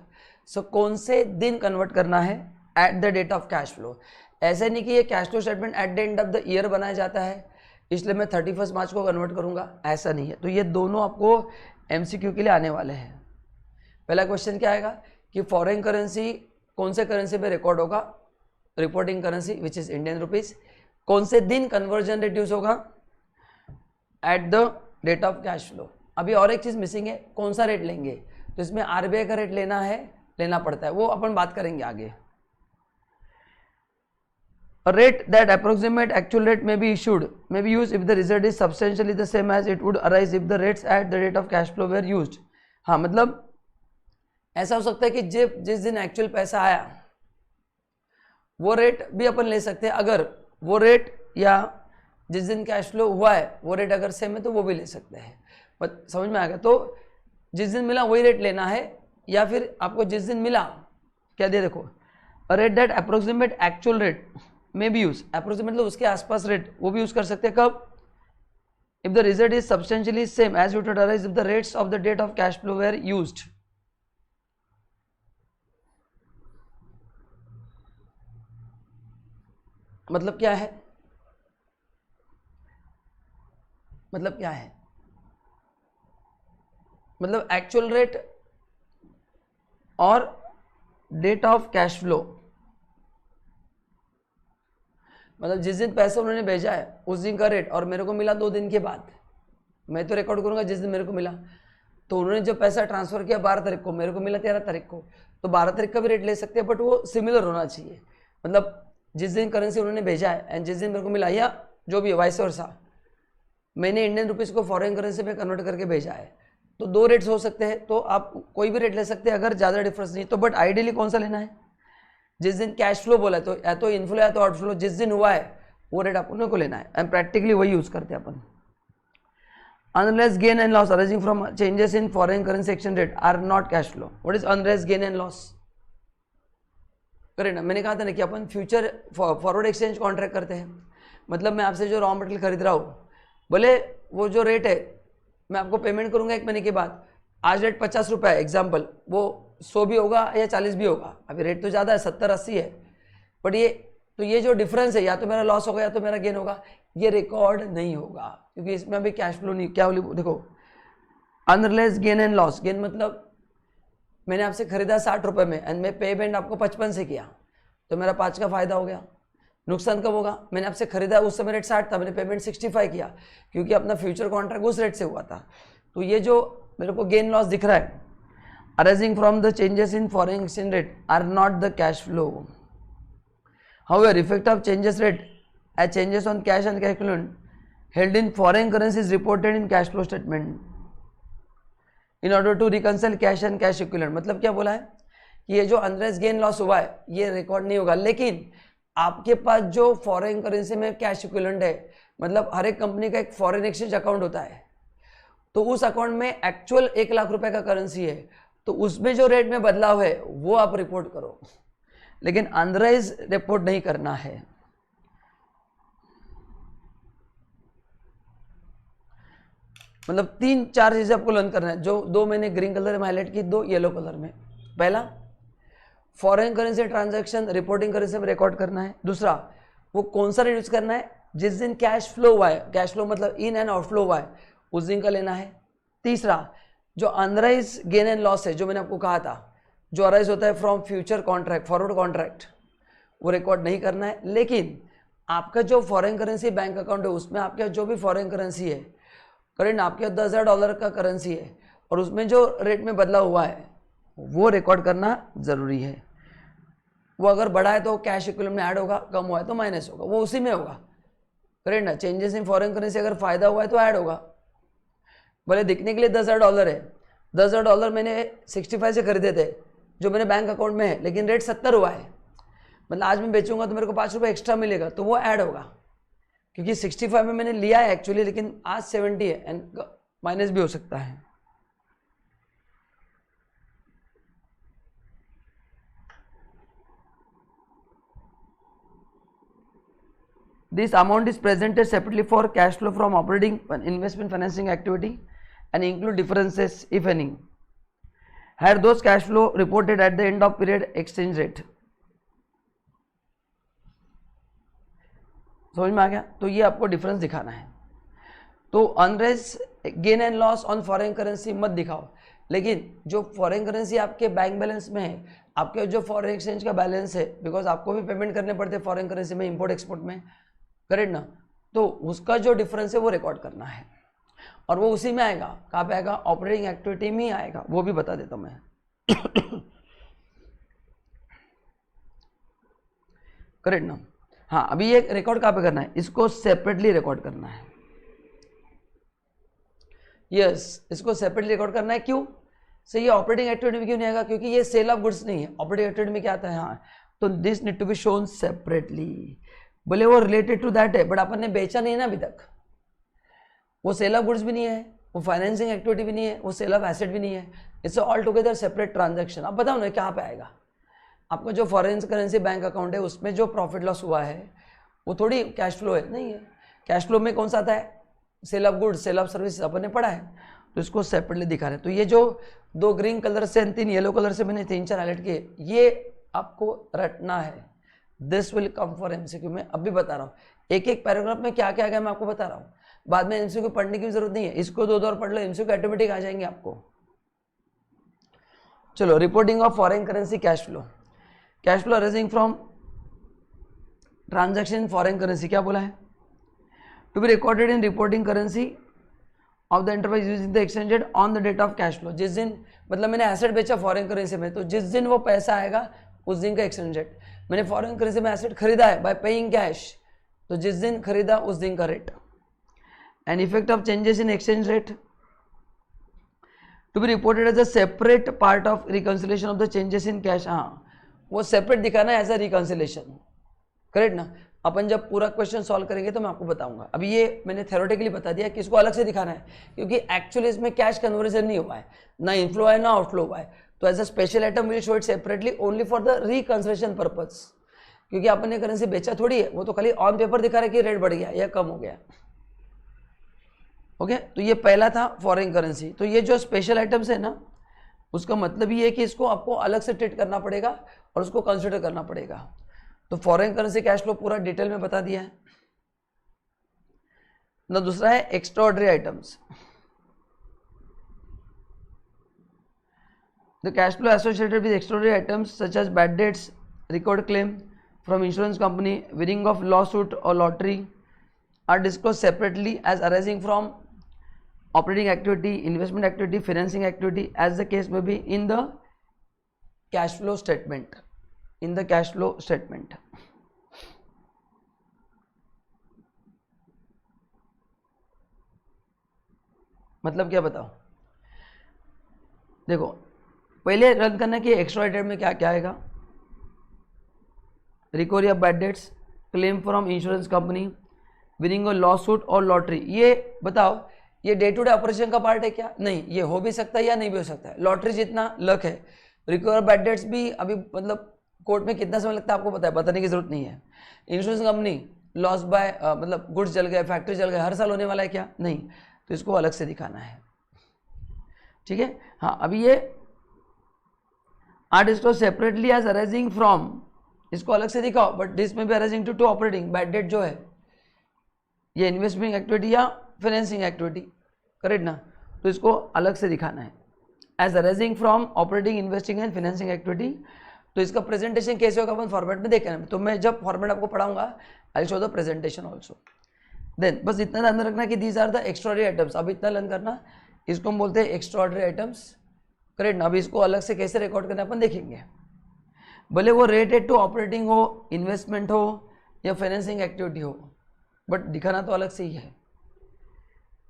A: सो कौन से दिन कन्वर्ट करना है, at the date of cash flow. ऐसे नहीं कि ये cash flow statement at the end of the year बनाया जाता है इसलिए मैं 31 मार्च को कन्वर्ट करूंगा, ऐसा नहीं है। तो ये दोनों आपको MCQ के लिए आने वाले हैं। पहला क्वेश्चन क्या आएगा कि फॉरेन करेंसी कौन से करेंसी में रिकॉर्ड होगा, reporting currency which is Indian rupees. कौन से दिन कन्वर्जन रिड्यूस होगा, at the date of cash flow. अभी और एक चीज मिसिंग है, कौन सा रेट लेंगे, तो इसमें RBI का रेट लेना पड़ता है, वो अपन बात करेंगे आगे। A rate that approximate actual rate may be used if the result is substantially the same as it would arise if the rates at the date of cash flow were used। हाँ, मतलब ऐसा हो सकता है कि जिस दिन actual पैसा आया वो रेट भी अपन ले सकते हैं, अगर वो रेट या जिस दिन कैश फ्लो हुआ है वो रेट अगर सेम है तो वो भी ले सकते हैं। समझ में आ गया। तो जिस दिन मिला वही रेट लेना है, या फिर आपको जिस दिन मिला क्या दे, देखो rate that approximate actual rate में भी यूज, अप्रोक्सीमेट मतलब उसके आसपास रेट, वो भी यूज कर सकते हैं कब, if the result is substantially same as it would arise if the rates of the date of cash flow were used. मतलब क्या है, मतलब क्या है, मतलब एक्चुअल रेट और डेट ऑफ कैश फ्लो, मतलब जिस दिन पैसा उन्होंने भेजा है उस दिन का रेट और मेरे को मिला 2 दिन के बाद, मैं तो रिकॉर्ड करूंगा जिस दिन मेरे को मिला। तो उन्होंने जो पैसा ट्रांसफर किया 12 तारीख को, मेरे को मिला 13 तारीख को, तो 12 तारीख का भी रेट ले सकते हैं, बट वो सिमिलर होना चाहिए। मतलब जिस दिन करेंसी उन्होंने भेजा है एंड जिस दिन मेरे को मिला, या जो भी वाइस वर्सा, मैंने इंडियन रुपीज़ को फॉरेन करेंसी में कन्वर्ट करके भेजा है, तो 2 रेट्स हो सकते हैं। तो आप कोई भी रेट ले सकते हैं अगर ज़्यादा डिफरेंस नहीं तो, बट आइडियली कौन सा लेना है, जिस दिन कैश फ्लो बोला है तो या तो इनफ्लो या तो आउटफ्लो, जिस दिन हुआ है वो रेट अपन को लेना है, एंड प्रैक्टिकली वही यूज करते हैं अपन। Unrealised gain and loss arising from changes in foreign currency exchange rate are not cash flow. What is unrealised gain and loss, correct ना। मैंने कहा था ना कि अपन फ्यूचर फॉरवर्ड एक्सचेंज कॉन्ट्रैक्ट करते हैं, मतलब मैं आपसे जो रॉ मटेरियल खरीद रहा हूँ, भले वो जो रेट है मैं आपको पेमेंट करूंगा 1 महीने के बाद, आज रेट 50 रुपये है एग्जाम्पल, वो 100 भी होगा या 40 भी होगा, अभी रेट तो ज़्यादा है 70-80 है, बट ये जो डिफरेंस है या तो मेरा लॉस होगा या तो मेरा गेन होगा, ये रिकॉर्ड नहीं होगा क्योंकि इसमें अभी कैश फ्लो नहीं। क्या बोली, देखो unrealised gain and loss, gain मतलब मैंने आपसे खरीदा 60 रुपये में एंड मैं पेमेंट आपको 55 से किया तो मेरा 5 का फायदा हो गया। नुकसान कब होगा, मैंने आपसे खरीदा उस समय रेट 60 था, मैंने पेमेंट 65 किया क्योंकि अपना फ्यूचर कॉन्ट्रैक्ट उस रेट से हुआ था। तो ये जो मेरे को गेन लॉस दिख रहा है arising from the changes in foreign exchange rate are not the cash flow. However, effect of changes rate as changes on cash and cash equivalent held in foreign currency is reported in cash flow statement in order to reconcile cash and cash equivalent। मतलब क्या बोला है कि ये जो unrealised gain loss हुआ है ये रिकॉर्ड नहीं होगा, लेकिन आपके पास जो फॉरेन करेंसी में कैश इक्विवेलेंट है, मतलब हर एक कंपनी का एक फॉरेन एक्सचेंज अकाउंट होता है, तो उस अकाउंट में एक्चुअल 1 लाख रुपए का करेंसी है, तो उसमें जो रेट में बदलाव है वो आप रिपोर्ट करो, लेकिन अनराइज रिपोर्ट नहीं करना है। मतलब 3-4 चीजें आपको लर्न करना है, जो 2 मैंने ग्रीन कलर में हाईलाइट की, 2 येलो कलर में। पहला, foreign currency transaction reporting currency में रिकॉर्ड करना है। दूसरा, वो कौन सा रिड्यूस करना है, जिस दिन कैश फ्लो हुआ है, कैश फ्लो मतलब इन एंड आउटफ्लो हुआ है उस दिन का लेना है। तीसरा, जो अनराइज गेन एंड लॉस है जो मैंने आपको कहा था, जो अराइज होता है from future contract, forward contract, वो रिकॉर्ड नहीं करना है। लेकिन आपका जो फॉरेन करेंसी बैंक अकाउंट है उसमें आपका जो भी फॉरेन करेंसी है, करेंट आपके $10,000 का करेंसी है और उसमें जो रेट में बदलाव हुआ है वो रिकॉर्ड करना जरूरी है। वो अगर बढ़ा है तो कैश इक्विवेलेंट में ऐड होगा, कम हुआ है तो माइनस होगा, वो उसी में होगा, करेक्ट ना। चेंजेस इन फॉरेन करेंसी अगर फायदा हुआ है तो ऐड होगा। भले दिखने के लिए $10,000 है, $10,000 मैंने 65 से खरीदे थे जो मेरे बैंक अकाउंट में है, लेकिन रेट 70 हुआ है, मतलब आज मैं बेचूंगा तो मेरे को 5 रुपये एक्स्ट्रा मिलेगा, तो वो ऐड होगा क्योंकि 65 में मैंने लिया है एक्चुअली, लेकिन आज 70 है एंड माइनस भी हो सकता है। This amount is presented separately for cash flow from operating investment financing activity and include differences if any. Had those cash flow reported at the end of period exchange rate. समझ में आ गया? तो ये आपको डिफरेंस दिखाना है. तो unrealised gain and loss on foreign currency मत दिखाओ, लेकिन जो फॉरेन करेंसी आपके बैंक बैलेंस में है, आपके जो फॉरेन एक्सचेंज का बैलेंस है, बिकॉज आपको भी पेमेंट करने पड़ते हैं फॉरेन करेंसी में, इंपोर्ट एक्सपोर्ट में, करेक्ट ना? तो उसका जो डिफरेंस है वो रिकॉर्ड करना है, और वो उसी में आएगा. कहाँ पे आएगा? ऑपरेटिंग एक्टिविटी में ही आएगा. वो भी बता देता हूँ मैं. करेक्ट ना? हाँ, अभी ये रिकॉर्ड कहाँ पे करना है? इसको सेपरेटली रिकॉर्ड करना है. यस, इसको सेपरेटली रिकॉर्ड करना है. क्यों? ये ऑपरेटिंग एक्टिविटी में क्यों नहीं आएगा? क्योंकि ये सेल ऑफ गुड्स नहीं है. ऑपरेटिंग एक्टिविटी में क्या आता है? हाँ, तो this need to be shown separately. बोले वो रिलेटेड टू दैट है, बट अपन ने बेचा नहीं है ना अभी तक. वो सेल ऑफ गुड्स भी नहीं है, वो फाइनेंसिंग एक्टिविटी भी नहीं है, वो सेल ऑफ एसेट भी नहीं है. It's all together separate transaction. अब बताओ ना कहाँ पे आएगा? आपका जो फॉरेन करेंसी बैंक अकाउंट है उसमें जो प्रॉफिट लॉस हुआ है वो थोड़ी कैश फ्लो है, नहीं है. कैश फ्लो में कौन सा आता है? Sale of goods, sale of service अपन ने पढ़ा है. तो इसको सेपरेटली दिखा रहे हैं. तो ये जो 2 ग्रीन कलर से 3 येलो कलर से मैंने 3-4 हाईलाइट किए, ये आपको रटना है. This will come for MCQ. मैं अभी बता रहा हूँ एक एक पैराग्राफ में क्या क्या आ गया, मैं आपको बता रहा हूँ. बाद में एमसीक्यू पढ़ने की जरूरत नहीं है. इसको 2 और पढ़ लो, एमसीक्यू ऑटोमेटिक आ जाएंगे आपको. चलो, reporting of foreign currency cash flow. Cash flow arising from transaction in foreign currency. क्या बोला है? To be recorded in reporting currency of the enterprise using the exchange rate on the date of cash flow. जिस दिन, मतलब मैंने asset बेचा foreign currency में, तो जिस दिन वो पैसा आएगा उस दिन का एक्सचेंज रेट. मैंने फॉरेन करेंसी में एसेट खरीदा है बाय पेइंग कैश, तो जिस दिन खरीदा उस दिन का rate. And effect of changes in exchange rate to be reported as a separate part of reconciliation of the changes in cash. हाँ, वो सेपरेट दिखाना है एज अ रिकंसिलेशन. करेक्ट ना? अपन जब पूरा क्वेश्चन सॉल्व करेंगे तो मैं आपको बताऊंगा. अभी ये मैंने थ्योरेटिकली बता दिया कि इसको अलग से दिखाना है, क्योंकि एक्चुअली इसमें कैश कन्वर्जन नहीं हुआ है, ना इनफ्लो है ना आउटफ्लो हुआ है. तो as a special item will show it separately only for the reconciliation purpose. क्योंकि अपन ने करेंसी बेचा थोड़ी है, वो तो खाली ऑन पेपर दिखा रहा है कि रेट बढ़ गया या कम हो गया. ओके, तो ये पहला था फॉरेन करेंसी. तो ये जो स्पेशल आइटम्स है ना, उसका मतलब ये है कि इसको आपको अलग से ट्रीट करना पड़ेगा और उसको कंसिडर करना पड़ेगा. तो फॉरेन करेंसी कैश फ्लो पूरा डिटेल में बता दिया है ना. दूसरा है extraordinary items. The cash flow associated with extraordinary items such as bad debts, record claim from insurance company, winning of lawsuit और lottery are disclose separately as arising from operating activity, investment activity, financing activity, as the case may be in the cash flow statement. In the cash flow statement. मतलब क्या बताओ? देखो, पहले run करना कि extra item में क्या क्या आएगा. Recovery of bad debts, claim from insurance company, winning of lawsuit और लॉटरी. ये बताओ, ये डे टू डे ऑपरेशन का पार्ट है क्या? नहीं. ये हो भी सकता है या नहीं भी हो सकता है. लॉटरी जितना लक है. रिकवर बैड डेट्स भी अभी मतलब कोर्ट में कितना समय लगता है आपको पता है, बताने की जरूरत नहीं है. इंश्योरेंस कंपनी लॉस बाय मतलब गुड्स जल गए, फैक्ट्री जल गए, हर साल होने वाला है क्या? नहीं. तो इसको अलग से दिखाना है. ठीक है. हाँ, अभी ये are disclose separately as arising from, इसको अलग से दिखाओ, बट दिस में भी arising to operating. Bad debt जो है ये इन्वेस्टमेंट एक्टिविटी या फाइनेंसिंग एक्टिविटी, करेक्ट ना? तो इसको अलग से दिखाना है as arising from operating, investing and financing activity. तो इसका प्रेजेंटेशन कैसे होगा अपन फॉर्मेट में देखें. तो मैं जब फॉर्मेट आपको पढ़ाऊंगा I show the presentation also. Then बस इतना ध्यान रखना कि these are the extraordinary items. अब इतना लर्न करना, इसको हम बोलते हैं एक्स्ट्राऑर्डिनरी आइटम्स, करेक्ट ना? अभी इसको अलग से कैसे रिकॉर्ड करना अपन देखेंगे. भले वो रिलेटेड टू ऑपरेटिंग हो, इन्वेस्टमेंट हो या फाइनेंसिंग एक्टिविटी हो, बट दिखाना तो अलग से ही है.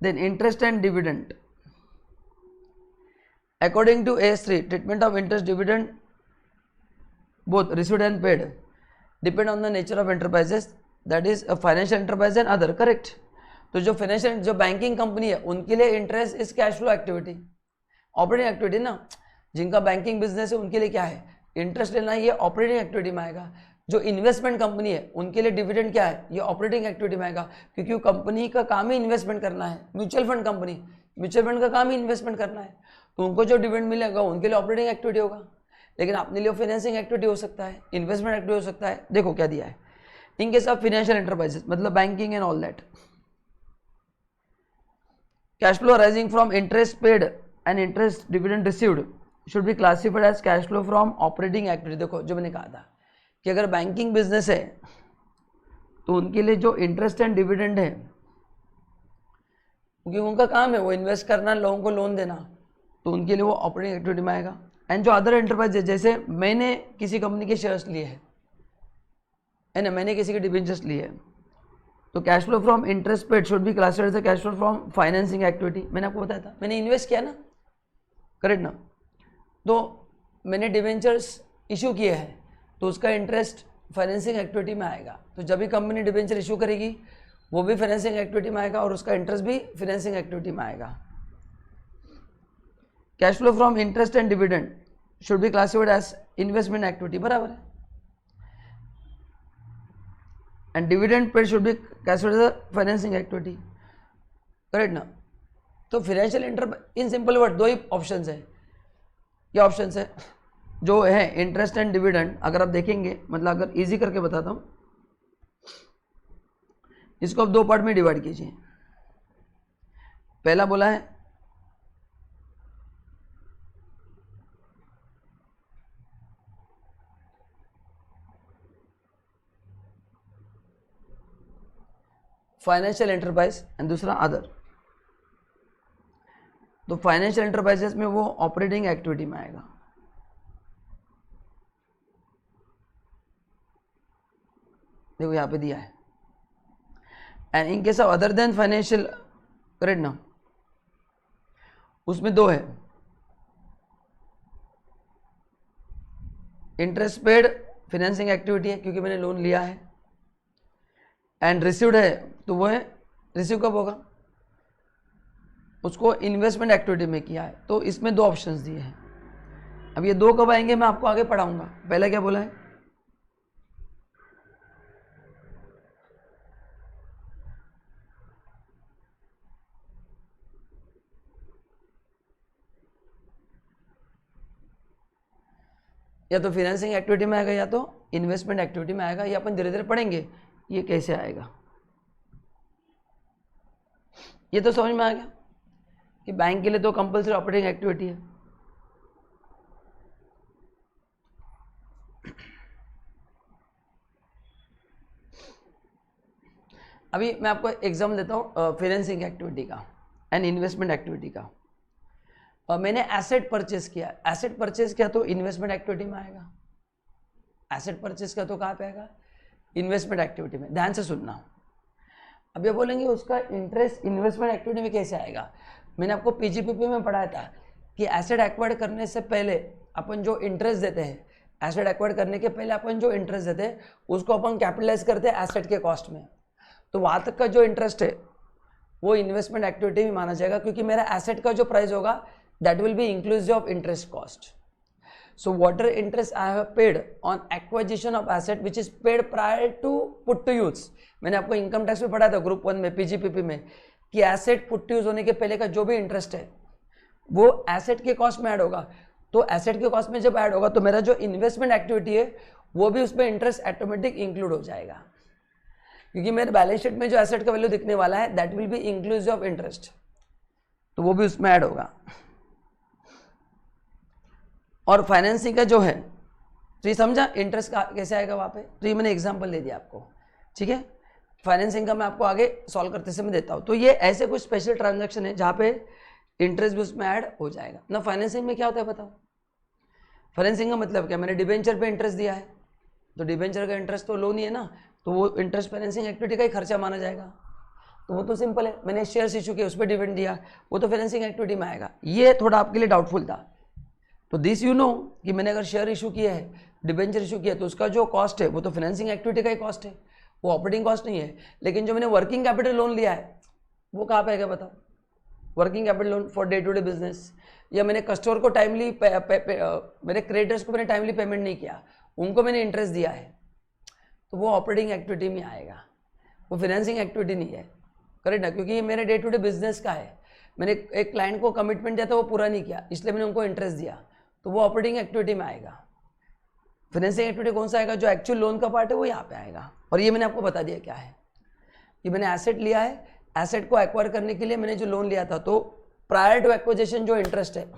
A: Then interest and dividend. According to AS3, treatment of interest, dividend, both received and paid, depend on the nature of enterprises, that is a financial enterprise and other. Correct? तो जो financial, जो banking company है उनके लिए interest इस cash flow activity, operating activity ना. जिनका banking business है उनके लिए क्या है? इंटरेस्ट लेना. ये ऑपरेटिंग एक्टिविटी में आएगा. जो इन्वेस्टमेंट कंपनी है उनके लिए डिविडेंड क्या है, ये ऑपरेटिंग एक्टिविटी में आएगा, क्योंकि कंपनी का काम ही इन्वेस्टमेंट करना है। Mutual fund company, mutual fund का काम ही इन्वेस्टमेंट करना है, तो उनको जो डिविडेंड मिलेगा उनके लिए ऑपरेटिंग एक्टिविटी होगा। लेकिन अपने लिए फाइनेंसिंग एक्टिविटी हो सकता है, इन्वेस्टमेंट एक्टिविटी हो सकता है। देखो क्या दिया है, in case of financial enterprises मतलब banking and all that, cash flow arising from interest paid and interest dividend received should be classified as cash flow from operating activity. देखो जो मैंने कहा था कि अगर बैंकिंग बिजनेस है तो उनके लिए जो इंटरेस्ट एंड डिविडेंड है, क्योंकि उनका काम है वो इन्वेस्ट करना, लोगों को लोन देना, तो उनके लिए वो ऑपरेटिंग एक्टिविटी में आएगा। एंड जो अदर एंटरप्राइज है, जैसे मैंने किसी कंपनी के शेयर्स लिए है ना, मैंने किसी के डिबेंचर्स लिए है, तो cash flow from interest paid should be classified as cash flow from financing activity. मैंने आपको बताया था, मैंने इन्वेस्ट किया ना, करेक्ट ना, तो मैंने डिबेंचर्स इशू किए हैं, तो उसका इंटरेस्ट फाइनेंसिंग एक्टिविटी में आएगा। तो जब भी कंपनी डिबेंचर इशू करेगी वो भी फाइनेंसिंग एक्टिविटी में आएगा और उसका इंटरेस्ट भी फाइनेंसिंग एक्टिविटी में आएगा। Cash flow from interest and dividend should be classified as investment activity, बराबर है। And dividend paid should be classified as financing activity, correct ना। तो फाइनेंशियल इन सिंपल वर्ड दो ही ऑप्शंस है, क्या ऑप्शंस है जो है इंटरेस्ट एंड डिविडेंड। अगर आप देखेंगे, मतलब अगर इजी करके बताता हूं, इसको आप दो पार्ट में डिवाइड कीजिए। पहला बोला है फाइनेंशियल एंटरप्राइज एंड दूसरा अदर। तो फाइनेंशियल एंटरप्राइजेस में वो ऑपरेटिंग एक्टिविटी में आएगा। देखो यहां पे दिया है, and in case of other than financial, correct ना, उसमें दो है, इंटरेस्ट पेड फाइनेंसिंग एक्टिविटी है क्योंकि मैंने लोन लिया है, एंड रिसीव्ड है तो वो है, रिसीव कब होगा, उसको इन्वेस्टमेंट एक्टिविटी में किया है। तो इसमें दो ऑप्शंस दिए हैं। अब ये दो कब आएंगे मैं आपको आगे पढ़ाऊंगा। पहले क्या बोला है, या तो फाइनेंसिंग एक्टिविटी में आएगा या तो इन्वेस्टमेंट एक्टिविटी में आएगा। ये अपन धीरे धीरे पढ़ेंगे ये कैसे आएगा। ये तो समझ में आ गया कि बैंक के लिए तो कंपल्सरी ऑपरेटिंग एक्टिविटी है। अभी मैं आपको एग्जाम्पल देता हूँ फाइनेंसिंग एक्टिविटी का एंड इन्वेस्टमेंट एक्टिविटी का। मैंने एसेट परचेस किया, एसेट परचेस किया तो इन्वेस्टमेंट एक्टिविटी में आएगा। एसेट परचेस किया तो कहाँ पे आएगा, इन्वेस्टमेंट एक्टिविटी में। ध्यान से सुनना। अब ये बोलेंगे उसका इंटरेस्ट इन्वेस्टमेंट एक्टिविटी में कैसे आएगा। मैंने आपको पीजीपीपी में पढ़ाया था कि एसेट एक्वायर्ड करने से पहले अपन जो इंटरेस्ट देते हैं, एसेट एक्वायर्ड करने के पहले अपन जो इंटरेस्ट देते हैं उसको अपन कैपिटलाइज करते हैं एसेट के कॉस्ट में। तो वहाँ तक का जो इंटरेस्ट है वो इन्वेस्टमेंट एक्टिविटी में माना जाएगा, क्योंकि मेरा एसेट का जो प्राइस होगा that will be inclusive of interest cost. So whatever interest I have paid on acquisition of asset which is paid prior to put to use, मैंने आपको इनकम टैक्स में पढ़ाया था ग्रुप 1 में पीजीपीपी में कि एसेट पुट टू यूज होने के पहले का जो भी इंटरेस्ट है वो एसेट के कॉस्ट में ऐड होगा। तो एसेट के कॉस्ट में जब ऐड होगा तो मेरा जो इन्वेस्टमेंट एक्टिविटी है वो भी उसमें इंटरेस्ट ऑटोमेटिक इंक्लूड हो जाएगा, क्योंकि मेरे बैलेंस शीट में जो एसेट का वैल्यू दिखने वाला है that will be inclusive of interest, तो वो भी उसमें ऐड होगा। और फाइनेंसिंग का जो है तो ये समझा इंटरेस्ट का कैसे आएगा वहाँ पे, तो ये मैंने एग्जांपल दे दिया आपको, ठीक है। फाइनेंसिंग का मैं आपको आगे सॉल्व करते समय देता हूँ। तो ये ऐसे कुछ स्पेशल ट्रांजैक्शन है जहाँ पे इंटरेस्ट भी उसमें ऐड हो जाएगा ना। फाइनेंसिंग में क्या होता है बताओ, फाइनेंसिंग का मतलब क्या, मैंने डिबेंचर पे इंटरेस्ट दिया है तो डिबेंचर का इंटरेस्ट तो लोन ही है ना, तो वो इंटरेस्ट फाइनेंसिंग एक्टिविटी का ही खर्चा माना जाएगा। तो वो तो सिंपल है, मैंने शेयर्स इशू किया उस पर डिविडेंड दिया, वो तो फाइनेंसिंग एक्टिविटी में आएगा। ये थोड़ा आपके लिए डाउटफुल था, तो दिस यू नो कि मैंने अगर शेयर इशू किया है, डिबेंचर इशू किया, तो उसका जो कॉस्ट है वो तो फाइनेंसिंग एक्टिविटी का ही कॉस्ट है, वो ऑपरेटिंग कॉस्ट नहीं है। लेकिन जो मैंने वर्किंग कैपिटल लोन लिया है वो कहाँ पे आएगा बताओ, working capital loan for day to day business, या मैंने कस्टमर को टाइमली मेरे क्रेडिटर्स को मैंने टाइमली पेमेंट नहीं किया, उनको मैंने इंटरेस्ट दिया है, तो वो ऑपरेटिंग एक्टिविटी में आएगा, वो फाइनेंसिंग एक्टिविटी नहीं है, करेक्ट ना, क्योंकि ये मेरे डे टू डे बिजनेस का है। मैंने एक क्लाइंट को कमिटमेंट दिया था, वो पूरा नहीं किया, इसलिए मैंने उनको इंटरेस्ट दिया, तो वो ऑपरेटिंग एक्टिविटी में आएगा। फाइनेंसिंग एक्टिविटी कौन सा आएगा? जो एक्चुअल लोन का पार्ट है वो यहाँ पे आएगा। और ये मैंने आपको बता दिया क्या है, ये मैंने एसेट लिया है, एसेट को एक्वायर करने के लिए मैंने जो लोन लिया था, तो प्रायर टू एक्विजिशन जो इंटरेस्ट है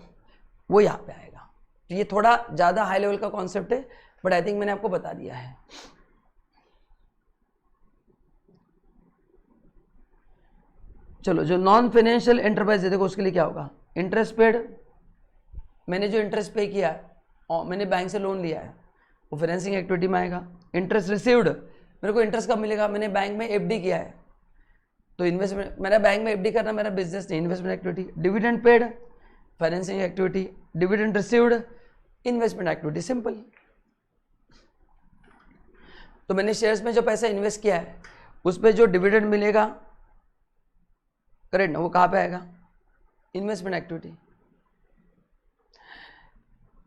A: वो यहाँ पे आएगा। तो ये थोड़ा ज़्यादा हाई लेवल का कॉन्सेप्ट है, बट आई थिंक मैंने आपको बता दिया है। चलो, जो नॉन फाइनेंशियल एंटरप्राइज है, देखो उसके लिए क्या होगा, इंटरेस्ट पेड, मैंने जो इंटरेस्ट पे किया है और मैंने बैंक से लोन लिया है, वो फाइनेंसिंग एक्टिविटी में आएगा। इंटरेस्ट रिसीव्ड, मेरे को इंटरेस्ट कब मिलेगा? मैंने बैंक में एफडी किया है, तो इन्वेस्टमेंट, मेरा बैंक में एफडी करना मेरा बिजनेस नहीं, investment activity. Dividend paid, financing activity. Dividend received, investment activity, simple. तो मैंने शेयर्स में जो पैसा इन्वेस्ट किया है उस पर जो डिविडेंड मिलेगा, करेक्ट ना, वो कहाँ पे आएगा? Investment activity.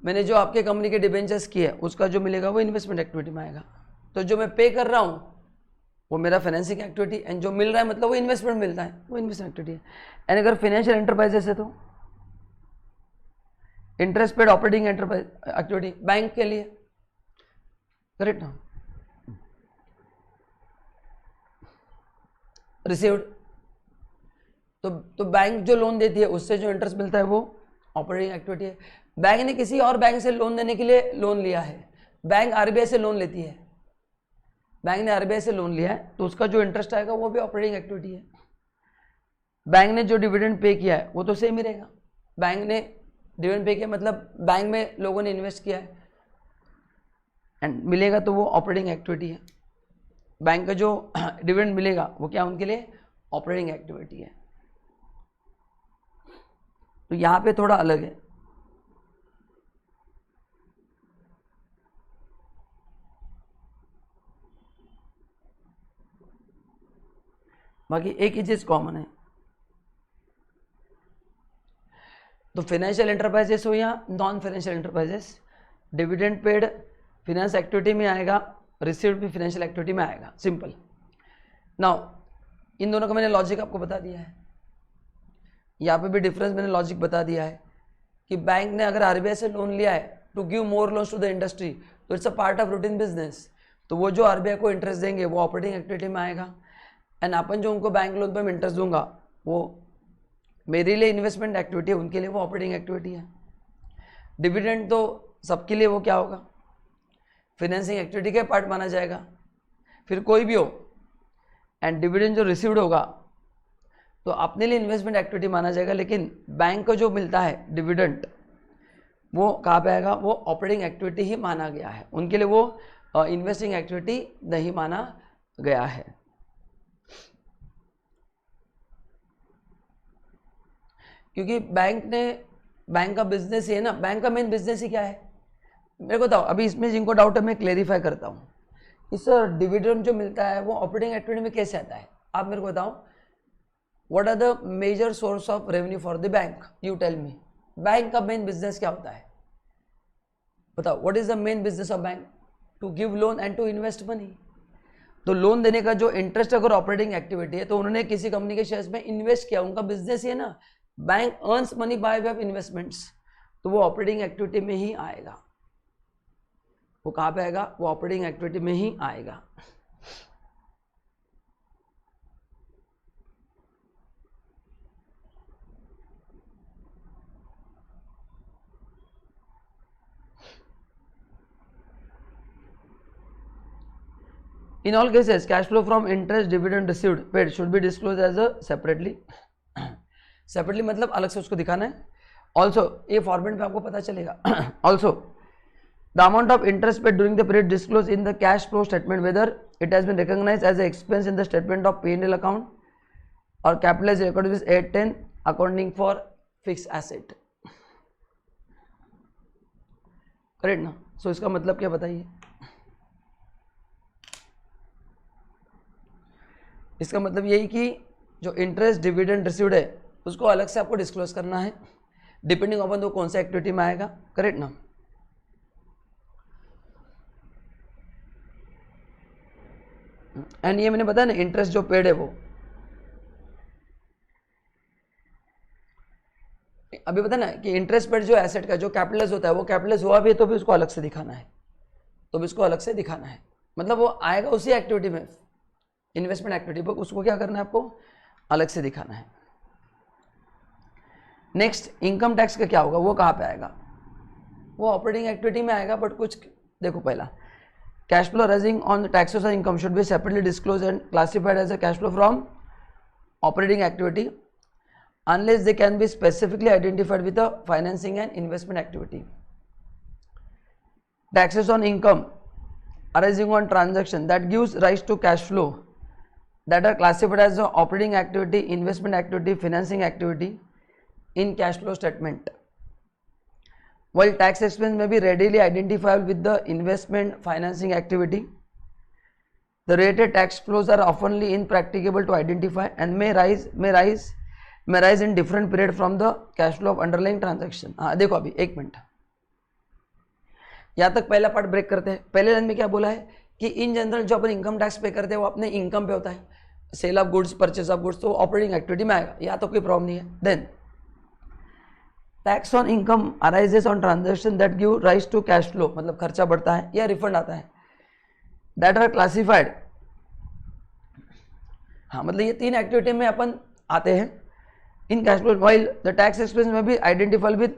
A: मैंने जो आपके कंपनी के डिबेंचर्स किए उसका जो मिलेगा वो इन्वेस्टमेंट एक्टिविटी में आएगा। तो जो मैं पे कर रहा हूँ वो मेरा फाइनेंसिंग एक्टिविटी, एंड जो मिल रहा है मतलब वो इन्वेस्टमेंट मिलता है, वो इन्वेस्टमेंट एक्टिविटी है। एंड अगर फाइनेंशियल एंटरप्राइजेस है तो interest paid operating enterprise activity, bank के लिए, करेक्ट ना। रिसीव्ड, तो बैंक जो लोन देती है उससे जो इंटरेस्ट मिलता है वो ऑपरेटिंग एक्टिविटी है। बैंक ने किसी और बैंक से लोन देने के लिए लोन लिया है, बैंक आरबीआई से लोन लेती है, बैंक ने आरबीआई से लोन लिया है, तो उसका जो इंटरेस्ट आएगा वो भी ऑपरेटिंग एक्टिविटी है। बैंक ने जो डिविडेंड पे किया है वो तो सेम ही रहेगा, बैंक ने डिविडेंड पे किया मतलब बैंक में लोगों ने इन्वेस्ट किया है एंड मिलेगा, तो वो ऑपरेटिंग एक्टिविटी है। बैंक का जो डिविडेंड मिलेगा वो क्या उनके लिए ऑपरेटिंग एक्टिविटी है। तो यहाँ पे थोड़ा अलग है। बाकी एक ही चीज कॉमन है, तो फाइनेंशियल एंटरप्राइजेस हो या non financial enterprises, dividend paid finance activity में आएगा, रिसीव्ड भी फाइनेंशियल एक्टिविटी में आएगा, सिंपल। नाउ इन दोनों का मैंने लॉजिक आपको बता दिया है, यहाँ पे भी डिफरेंस मैंने लॉजिक बता दिया है कि बैंक ने अगर आरबीआई से लोन लिया है to give more loans to the industry, तो it's a part of routine business, तो वो जो आरबीआई को इंटरेस्ट देंगे वो ऑपरेटिंग एक्टिविटी में आएगा। एंड अपन जो उनको बैंक लोन पे मैं इंटरेस्ट दूंगा वो मेरे लिए इन्वेस्टमेंट एक्टिविटी है, उनके लिए वो ऑपरेटिंग एक्टिविटी है। डिविडेंड तो सबके लिए वो क्या होगा, फाइनेंसिंग एक्टिविटी का पार्ट माना जाएगा, फिर कोई भी हो। एंड डिविडेंड जो रिसीव्ड होगा तो अपने लिए इन्वेस्टमेंट एक्टिविटी माना जाएगा, लेकिन बैंक को जो मिलता है डिविडेंड वो कहाँ पे आएगा, वो ऑपरेटिंग एक्टिविटी ही माना गया है, उनके लिए वो इन्वेस्टिंग एक्टिविटी नहीं माना गया है। क्योंकि बैंक का बिजनेस ही है ना, बैंक का मेन बिजनेस ही क्या है मेरे को बताओ। अभी इसमें जिनको डाउट है मैं क्लेरिफाई करता हूँ, इस डिविडेंड जो मिलता है वो ऑपरेटिंग एक्टिविटी में कैसे आता है, आप मेरे को बताओ। What are the major source of revenue for the bank, you tell me. Bank का मेन बिजनेस क्या होता है बताओ, what is the main business of bank? To give loan and to invest money. तो लोन देने का जो interest अगर ऑपरेटिंग एक्टिविटी है तो उन्होंने किसी कंपनी के शेयर्स में इन्वेस्ट किया, उनका बिजनेस ही है ना। Bank earns money by way of investments, तो वो ऑपरेटिंग एक्टिविटी में ही आएगा। वो कहाँ पे आएगा, वो ऑपरेटिंग एक्टिविटी में ही आएगा। In all cases, cash flow from interest, dividend received, paid should be disclosed as a separately. separately मतलब अलग से उसको दिखाना है। Also ये फॉर्मेट पे आपको पता चलेगा। Also the amount of interest paid during the period disclosed in the cash flow statement, whether it has been recognized as an expense in the statement of P&L account or capitalized recorded with 810 accounting for fixed asset. Correct ना। सो इसका मतलब क्या बताइए, इसका मतलब यही कि जो इंटरेस्ट डिविडेंड रिसीव्ड है उसको अलग से आपको डिस्क्लोज करना है, डिपेंडिंग अपॉन वो कौन सा एक्टिविटी में आएगा, करेक्ट ना। एंड ये मैंने बताया ना, इंटरेस्ट जो पेड है वो अभी पता ना कि इंटरेस्ट पेड जो एसेट का जो कैपिटलाइज होता है वो कैपिटलाइज हुआ भी है तो भी उसको अलग से दिखाना है, तो भी उसको अलग से दिखाना है, मतलब वो आएगा उसी एक्टिविटी में, इन्वेस्टमेंट एक्टिविटी पर, उसको क्या करना है आपको अलग से दिखाना है। नेक्स्ट इनकम टैक्स का क्या होगा, वो कहाँ पे आएगा, वो ऑपरेटिंग एक्टिविटी में आएगा, बट कुछ देखो पहला cash flow arising on taxes और income should be separately disclose and classified as a cash flow from operating activity unless they can be specifically identified with a financing and investment activity. Taxes on income arising on transaction that gives rise to cash flow that are classified as a operating activity, investment activity, financing activity in cash flow statement. While tax expense may be readily identifiable with the investment financing activity, the related tax flows are oftenly impracticable to identify and may rise in different period from the cash flow of underlying transaction. हाँ देखो अभी एक minute, यहाँ तक पहला part break करते हैं। पहले लाइन में क्या बोला है कि इन जनरल जो अपन इनकम टैक्स पे करते हैं वो अपने इनकम पे होता है, sale of goods, purchase of goods, तो ऑपरेटिंग एक्टिविटी में आएगा, यहाँ तो कोई प्रॉब्लम नहीं है। Then tax on income arises on transaction that give rise to cash flow, मतलब खर्चा बढ़ता है या रिफंड आता है, दैट आर क्लासिफाइड, हाँ मतलब ये तीन एक्टिविटी में अपन आते हैं in cash flow, while the tax expense may be identifiable with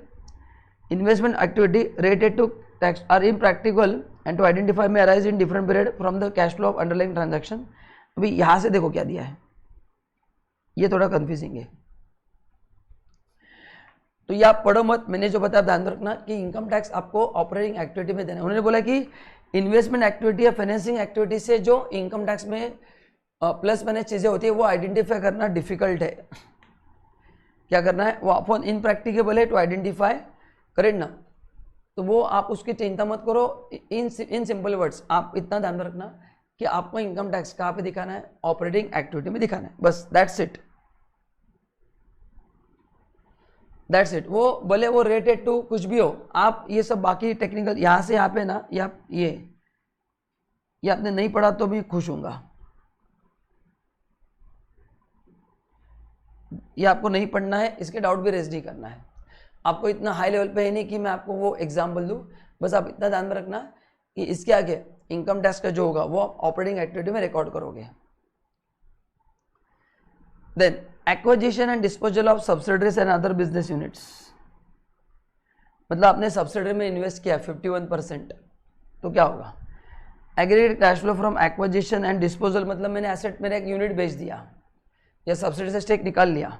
A: investment activity related to tax are impractical and to identify may arise in different period from the cash flow of underlying transaction. अभी यहाँ से देखो क्या दिया है, ये थोड़ा confusing है, तो ये आप पढ़ो मत, मैंने जो बताया ध्यान रखना कि इनकम टैक्स आपको ऑपरेटिंग एक्टिविटी में देना है। उन्होंने बोला कि इन्वेस्टमेंट एक्टिविटी या फाइनेंसिंग एक्टिविटी से जो इनकम टैक्स में प्लस माइनस चीज़ें होती है वो आइडेंटिफाई करना डिफिकल्ट है, क्या करना है वो अपन इनप्रैक्टिकेबल है टू आइडेंटिफाई, करेक्ट ना, तो वो आप उसकी चिंता मत करो। इन सिंपल वर्ड्स आप इतना ध्यान रखना कि आपको इनकम टैक्स कहाँ पे दिखाना है, ऑपरेटिंग एक्टिविटी में दिखाना है, बस दैट्स इट, दैट्स इट। वो भले वो रिलेटेड टू कुछ भी हो, आप ये सब बाकी टेक्निकल यहाँ से यहाँ पे ना, या ये आपने नहीं पढ़ा तो भी खुश हूँगा, ये आपको नहीं पढ़ना है, इसके डाउट भी रेज नहीं करना है, आपको इतना हाई लेवल पे है नहीं कि मैं आपको वो एग्जाम्पल दूँ, बस आप इतना ध्यान में रखना कि इसके आगे इनकम टैक्स का जो होगा वो आप ऑपरेटिंग एक्टिविटी में रिकॉर्ड करोगे। Then acquisition and disposal of subsidiaries and other business units, मतलब आपने सब्सिडरी में इन्वेस्ट किया 51%, तो क्या होगा, aggregate cash flow from acquisition and disposal, मतलब मैंने एसेट, मेरा एक यूनिट बेच दिया या सब्सिडी से स्टेक निकाल लिया,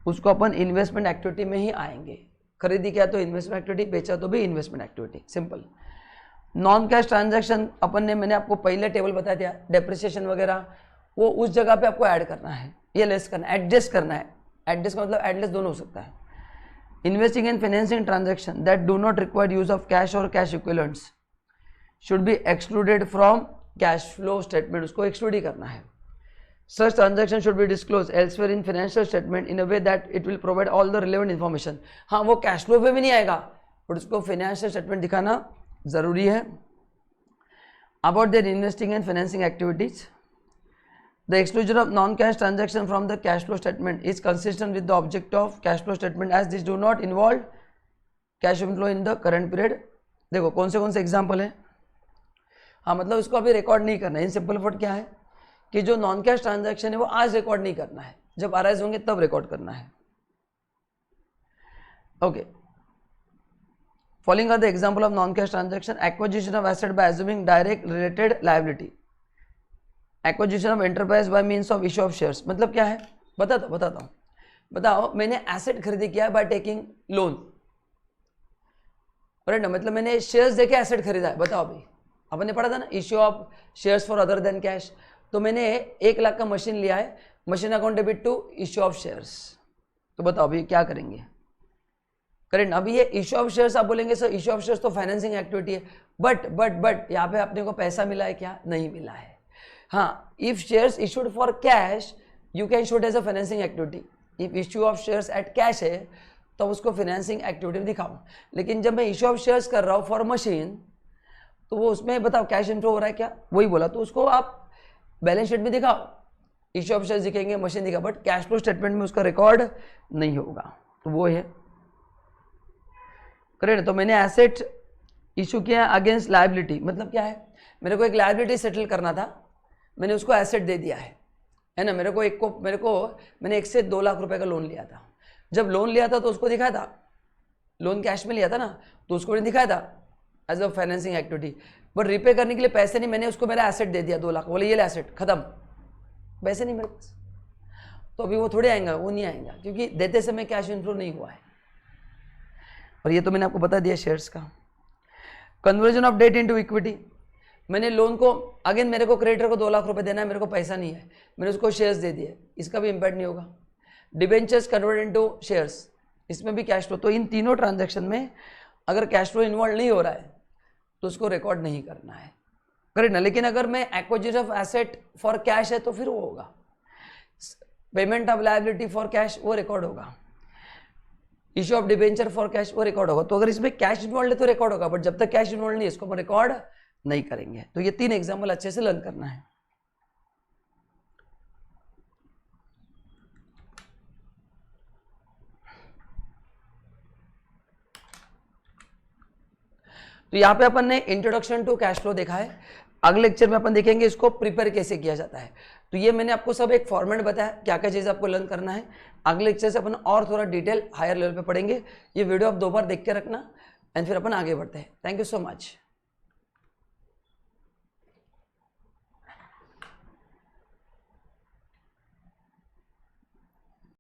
A: उसको अपन इन्वेस्टमेंट एक्टिविटी में ही आएंगे, खरीदी किया तो इन्वेस्टमेंट एक्टिविटी, बेचा तो भी investment activity, simple. Non cash transaction अपन ने, मैंने आपको पहले टेबल बताया था, डेप्रिसिएशन वगैरह, वो उस जगह पे आपको ऐड करना है, ये लेस करना है, एडजस्ट करना है, एडजस्ट का मतलब एडलेस दोनों हो सकता है। Investing and financing transaction that do not require use of cash और cash equivalents should be excluded from cash flow statement, उसको एक्सक्लूड ही करना है। Such transaction should be disclosed elsewhere in financial statement in a way that it will provide all the relevant information. हाँ वो cash flow पे भी नहीं आएगा, बट उसको फाइनेंशियल स्टेटमेंट दिखाना जरूरी है। About their investing and financing activities, the exclusion of non-cash transaction from the cash flow statement is consistent with the object of cash flow statement as these do not involve cash inflow in the current period. देखो कौन से example है, हाँ मतलब उसको अभी record नहीं करना है। इन सिंपल वर्ड क्या है कि जो नॉन कैश ट्रांजैक्शन है वो आज रिकॉर्ड नहीं करना है, जब अराइज होंगे तब रिकॉर्ड करना है। Okay, following are the example of non cash transaction, acquisition of asset by assuming direct related liability, acquisition of enterprise by means of issue of shares, मतलब क्या है बताता हूँ, बताओ मैंने एसेट खरीदी किया बाय टेकिंग लोन, राइट ना, मतलब मैंने शेयर्स देके एसेट खरीदा है, बताओ भाई, अपन ने पढ़ा था ना, issue of shares for other than cash, तो मैंने 1 लाख का मशीन लिया है, machine account debit to issue of shares, तो बताओ अभी क्या करेंगे, करेक्ट। अभी ये इश्यू ऑफ शेयर्स आप बोलेंगे सर इश्यू ऑफ शेयर्स तो फाइनेंसिंग एक्टिविटी है, बट यहाँ पे अपने को पैसा मिला है क्या, नहीं मिला है। हाँ, if shares issued for cash you can show as a financing activity, if issue of shares at cash है तो उसको फाइनेंसिंग एक्टिविटी में दिखाऊँ, लेकिन जब मैं इश्यू ऑफ शेयर्स कर रहा हूँ फॉर मशीन तो वो उसमें बताओ कैश इनफ्लो हो रहा है क्या, वही बोला, तो उसको आप बैलेंस शीट में दिखाओ, इश्यू ऑफ शेयर्स दिखेंगे, मशीन दिखा, बट कैश फ्लो स्टेटमेंट में उसका रिकॉर्ड नहीं होगा, तो वो है करेक्ट। तो मैंने एसेट इशू किया अगेंस्ट लायबिलिटी, मतलब क्या है, मेरे को एक लायबिलिटी सेटल करना था, मैंने उसको एसेट दे दिया है ना। मैंने 1 से 2 लाख रुपए का लोन लिया था। जब लोन लिया था तो उसको दिखाया था, लोन कैश में लिया था ना, तो उसको नहीं दिखाया था as a financing activity, but repay करने के लिए पैसे नहीं, मैंने उसको मेरा एसेट दे दिया 2 लाख, बोले ये ले एसेट, खत्म, पैसे नहीं मेरे पास। तो अभी वो थोड़े आएंगे, वो नहीं आएगा, क्योंकि देते समय कैश इनफ्लो नहीं हुआ है। और ये तो मैंने आपको बता दिया शेयर्स का। Conversion of debt into equity, मैंने लोन को, अगेन मेरे को क्रेडिटर को 2 लाख रुपए देना है, मेरे को पैसा नहीं है, मैंने उसको शेयर्स दे दिए, इसका भी इम्पैक्ट नहीं होगा। डिबेंचर्स कन्वर्ट इनटू शेयर्स, इसमें भी कैश फ्लो। तो इन तीनों ट्रांजैक्शन में अगर कैश फ्लो इन्वॉल्व नहीं हो रहा है तो उसको रिकॉर्ड नहीं करना है, करेक्ट ना। लेकिन अगर मैं acquisition of asset for cash है तो फिर वो होगा, payment of liability for cash वो रिकॉर्ड होगा, issue of debenture for cash वो रिकॉर्ड होगा। तो अगर इसमें कैश इन्वॉल्व है तो रिकॉर्ड होगा, बट जब तक कैश इन्वॉल्व नहीं है इसको हम रिकॉर्ड नहीं करेंगे। तो ये 3 एग्जाम्पल अच्छे से लर्न करना है। तो यहाँ पे अपन ने इंट्रोडक्शन टू कैश फ्लो देखा है, अगले लेक्चर में अपन देखेंगे इसको प्रिपेयर कैसे किया जाता है। तो ये मैंने आपको सब एक फॉर्मेट बताया, क्या क्या चीज़ आपको लर्न करना है। अगले लेक्चर से अपन और थोड़ा डिटेल हायर लेवल पे पढ़ेंगे। ये वीडियो आप 2 बार देख के रखना एंड फिर अपन आगे बढ़ते हैं। Thank you so much.